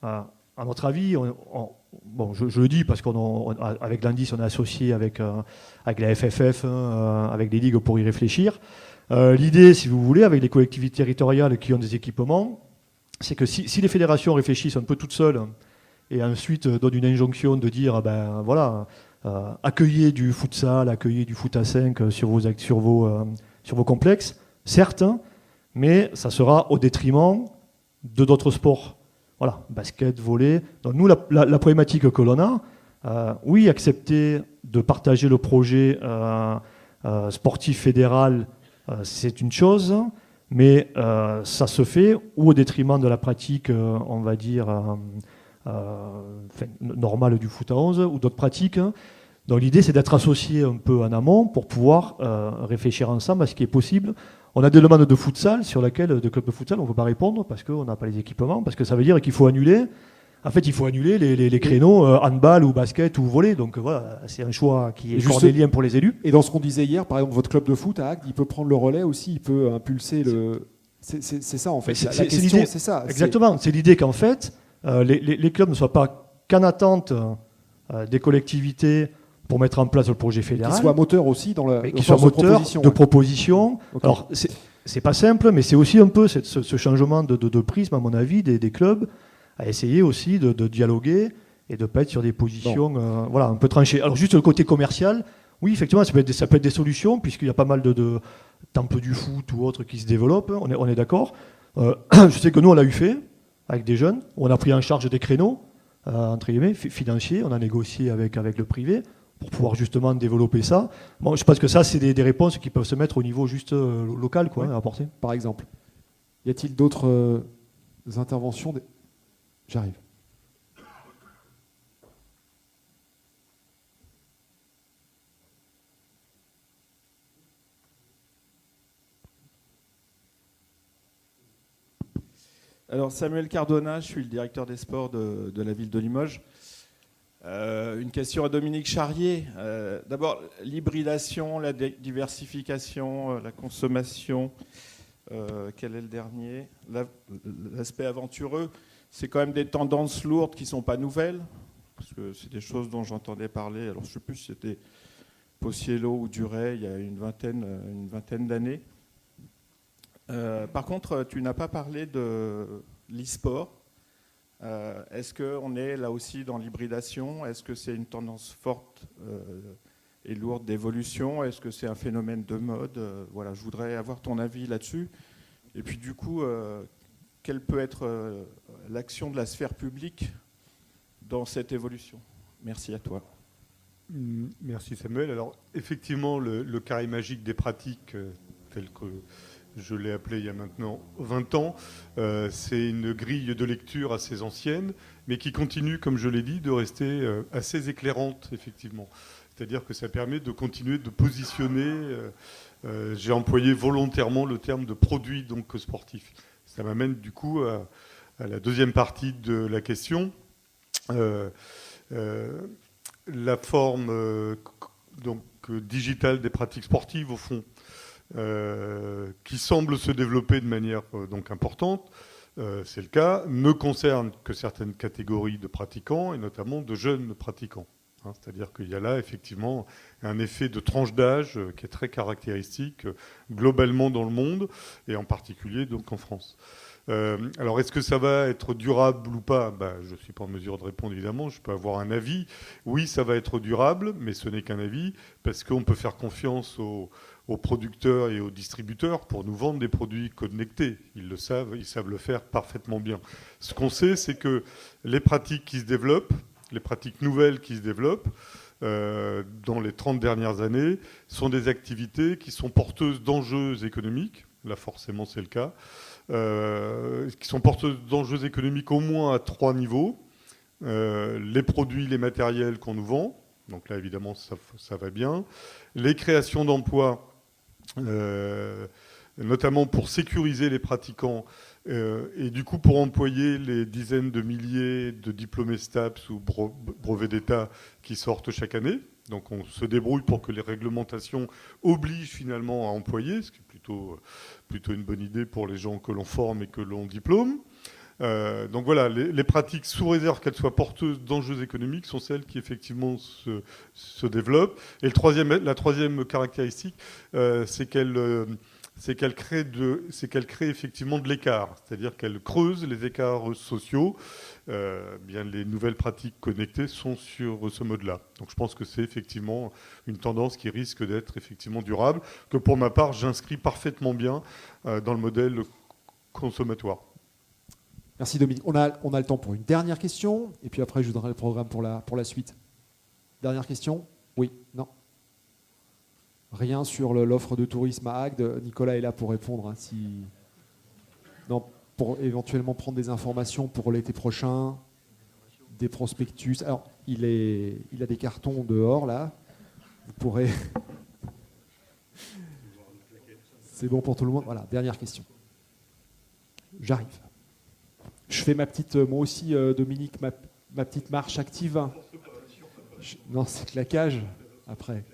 à notre avis, je le dis parce qu'avec l'Indice, on est associé avec la FFF, avec les ligues pour y réfléchir. L'idée, si vous voulez, avec les collectivités territoriales qui ont des équipements, c'est que si les fédérations réfléchissent un peu toutes seules et ensuite donnent une injonction de dire accueillez du futsal, accueillez du foot à 5 sur vos complexes, certes, mais ça sera au détriment de d'autres sports. Basket, volley. Donc nous, la problématique que l'on a, accepter de partager le projet sportif fédéral, c'est une chose. Mais ça se fait ou au détriment de la pratique, on va dire, normale du foot à 11 ou d'autres pratiques. Donc l'idée, c'est d'être associé un peu en amont pour pouvoir réfléchir ensemble à ce qui est possible. On a des demandes de futsal sur lesquelles, de clubs de futsal, on ne peut pas répondre parce qu'on n'a pas les équipements, parce que ça veut dire qu'il faut annuler. En fait, il faut annuler les créneaux handball ou basket ou volley. Donc c'est un choix qui est cordélien pour les élus. Et dans ce qu'on disait hier, par exemple, votre club de foot à Agde, il peut prendre le relais aussi, il peut impulser le... C'est ça en fait. La question, c'est ça. Exactement. C'est l'idée qu'en fait, les clubs ne soient pas qu'en attente des collectivités pour mettre en place le projet fédéral. Qu'ils soient moteurs aussi dans le qu'ils soient moteurs de proposition. Okay. Alors, c'est pas simple, mais c'est aussi un peu ce changement de prisme, à mon avis, des clubs, à essayer aussi de dialoguer et de ne pas être sur des positions un peu tranchées. Alors juste le côté commercial, oui, effectivement, ça peut être des solutions, puisqu'il y a pas mal de temples du foot ou autres qui se développent, on est d'accord. Je sais que nous, on l'a eu fait avec des jeunes, on a pris en charge des créneaux, entre guillemets, financiers, on a négocié avec le privé pour pouvoir justement développer ça. Bon, je pense que ça, c'est des réponses qui peuvent se mettre au niveau juste local, à apporter. Par exemple. Y a-t-il d'autres interventions J'arrive. Alors Samuel Cardona, je suis le directeur des sports de la ville de Limoges. Une question à Dominique Charrier. D'abord, l'hybridation, la diversification, la consommation. Quel est le dernier? L'aspect aventureux. C'est quand même des tendances lourdes qui ne sont pas nouvelles, parce que c'est des choses dont j'entendais parler. Alors je ne sais plus si c'était Possiello ou Duret il y a une vingtaine d'années. Par contre, tu n'as pas parlé de l'e-sport. Est-ce qu'on est là aussi dans l'hybridation? Est-ce que c'est une tendance forte et lourde d'évolution? Est-ce que c'est un phénomène de mode? Voilà, je voudrais avoir ton avis là-dessus. Et puis du coup, quelle peut être l'action de la sphère publique dans cette évolution? Merci à toi. Merci Samuel. Alors effectivement, le carré magique des pratiques, tel que je l'ai appelé il y a maintenant 20 ans, c'est une grille de lecture assez ancienne, mais qui continue, comme je l'ai dit, de rester assez éclairante, effectivement. C'est-à-dire que ça permet de continuer de positionner, j'ai employé volontairement le terme de produit donc sportif. Ça m'amène du coup à la deuxième partie de la question. La forme donc, digitale des pratiques sportives, au fond, qui semble se développer de manière donc importante, c'est le cas, ne concerne que certaines catégories de pratiquants, et notamment de jeunes pratiquants. C'est-à-dire qu'il y a là effectivement un effet de tranche d'âge qui est très caractéristique globalement dans le monde, et en particulier donc en France. Alors, est-ce que ça va être durable ou pas? Je ne suis pas en mesure de répondre, évidemment. Je peux avoir un avis. Oui, ça va être durable, mais ce n'est qu'un avis, parce qu'on peut faire confiance aux producteurs et aux distributeurs pour nous vendre des produits connectés. Ils savent le faire parfaitement bien. Ce qu'on sait, c'est que les pratiques qui se développent, les pratiques nouvelles qui se développent, dans les 30 dernières années, sont des activités qui sont porteuses d'enjeux économiques. Là, forcément, c'est le cas. Qui sont porteuses d'enjeux économiques au moins à 3 niveaux. Les produits, les matériels qu'on nous vend, donc là évidemment ça va bien. Les créations d'emplois, notamment pour sécuriser les pratiquants et du coup pour employer les dizaines de milliers de diplômés STAPS ou brevets d'État qui sortent chaque année. Donc on se débrouille pour que les réglementations obligent finalement à employer, ce qui est plutôt une bonne idée pour les gens que l'on forme et que l'on diplôme. Donc voilà, les pratiques, sous réserve qu'elles soient porteuses d'enjeux économiques, sont celles qui effectivement se développent. Et la troisième caractéristique, c'est qu'elle crée effectivement de l'écart, c'est-à-dire qu'elle creuse les écarts sociaux. Bien, les nouvelles pratiques connectées sont sur ce mode-là. Donc je pense que c'est effectivement une tendance qui risque d'être effectivement durable, que pour ma part j'inscris parfaitement bien dans le modèle consommatoire. Merci Dominique. On a le temps pour une dernière question, et puis après je vous donnerai le programme pour la suite. Dernière question? Oui? Non? Rien sur l'offre de tourisme à Agde. Nicolas est là pour répondre. Non, pour éventuellement prendre des informations pour l'été prochain, des prospectus. Alors, il a des cartons dehors, là. Vous pourrez... C'est bon pour tout le monde? Voilà, dernière question. J'arrive. Je fais moi aussi, Dominique, ma petite marche active. Non, c'est claquage, après.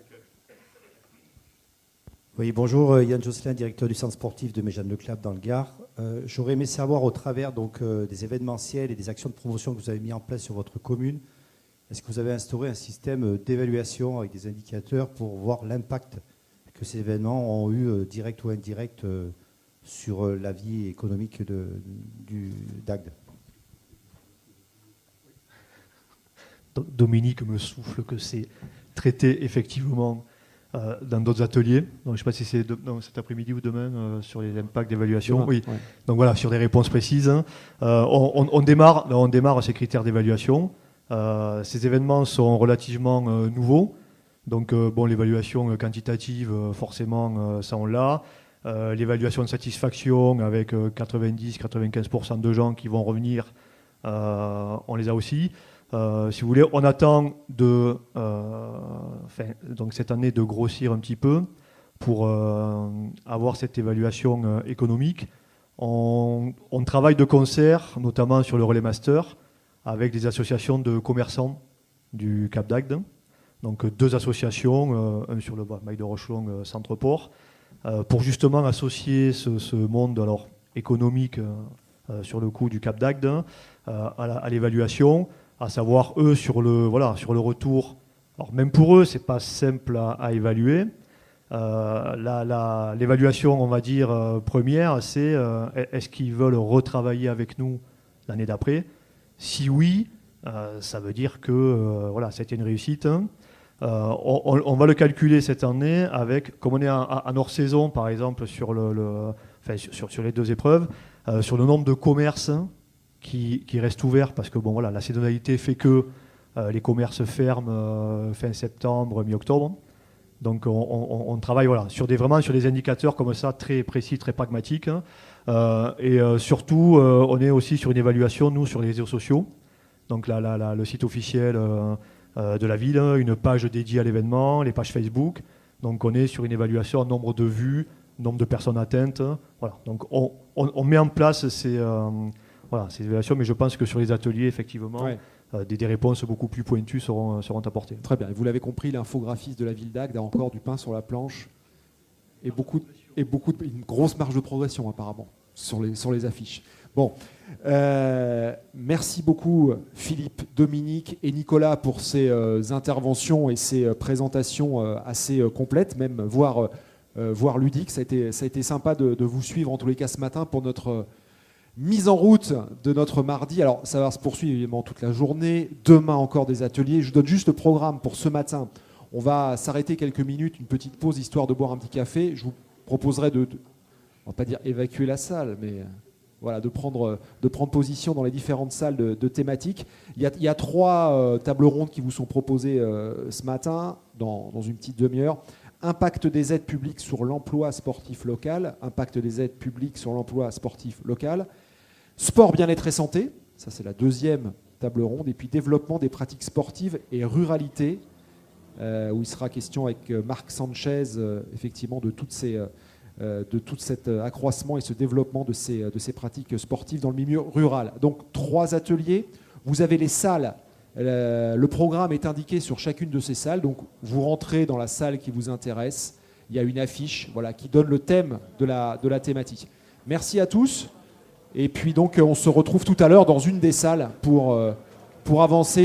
Oui, bonjour, Yann Josselin, directeur du centre sportif de Méjeanne-le-Clap dans le Gard. J'aurais aimé savoir, au travers des événementiels et des actions de promotion que vous avez mis en place sur votre commune, est-ce que vous avez instauré un système d'évaluation avec des indicateurs pour voir l'impact que ces événements ont eu, direct ou indirect, sur la vie économique d'Agde? Dominique me souffle que c'est traité effectivement dans d'autres ateliers. Donc, je ne sais pas si c'est cet après-midi ou demain sur les impacts d'évaluation. Demain, oui. ouais. Donc voilà, sur des réponses précises. On démarre ces critères d'évaluation. Ces événements sont relativement nouveaux. Donc l'évaluation quantitative, forcément, ça on l'a. L'évaluation de satisfaction avec 90-95% de gens qui vont revenir, on les a aussi. Si vous voulez, on attend donc cette année de grossir un petit peu pour avoir cette évaluation économique. On travaille de concert, notamment sur le relais master, avec des associations de commerçants du Cap d'Agde. Donc 2 associations, un sur le Mail de Rochelon, Centre-Port, pour justement associer ce monde alors, économique sur le coup du Cap d'Agde à l'évaluation, à savoir eux sur le retour. Alors même pour eux, c'est pas simple à évaluer. L'évaluation, on va dire, première, c'est est-ce qu'ils veulent retravailler avec nous l'année d'après? Si oui, ça veut dire que c'était une réussite. On va le calculer cette année avec, comme on est en hors-saison, par exemple, sur les 2 épreuves, sur le nombre de commerces qui restent ouverts, parce que la saisonnalité fait que les commerces ferment fin septembre, mi-octobre. Donc on travaille vraiment sur des indicateurs comme ça, très précis, très pragmatiques. Et surtout, on est aussi sur une évaluation, nous, sur les réseaux sociaux. Donc le site officiel de la ville, une page dédiée à l'événement, les pages Facebook. Donc on est sur une évaluation en nombre de vues, nombre de personnes atteintes. Voilà. Donc on met en place ces évaluations, mais je pense que sur les ateliers, effectivement, des réponses beaucoup plus pointues seront apportées. Très bien. Vous l'avez compris, l'infographiste de la ville d'Agde a encore du pain sur la planche et une grosse marge de progression apparemment sur les affiches. Bon, merci beaucoup Philippe, Dominique et Nicolas pour ces interventions et ces présentations assez complètes, même voire ludiques. Ça a été sympa de vous suivre en tous les cas ce matin pour notre mise en route de notre mardi. Alors ça va se poursuivre évidemment toute la journée. Demain encore des ateliers. Je vous donne juste le programme pour ce matin. On va s'arrêter quelques minutes, une petite pause histoire de boire un petit café. Je vous proposerai on va pas dire évacuer la salle, mais de prendre position dans les différentes salles de thématiques. Il y a 3 tables rondes qui vous sont proposées ce matin, dans une petite demi-heure. Impact des aides publiques sur l'emploi sportif local. Impact des aides publiques sur l'emploi sportif local. Sport, bien-être et santé. Ça, c'est la 2e table ronde. Et puis développement des pratiques sportives et ruralité, où il sera question avec Marc Sanchez, effectivement, de tout cet accroissement et ce développement de ces pratiques sportives dans le milieu rural. Donc 3 ateliers. Vous avez les salles. Le programme est indiqué sur chacune de ces salles. Donc vous rentrez dans la salle qui vous intéresse. Il y a une affiche qui donne le thème de la thématique. Merci à tous. Et puis donc on se retrouve tout à l'heure dans une des salles pour avancer.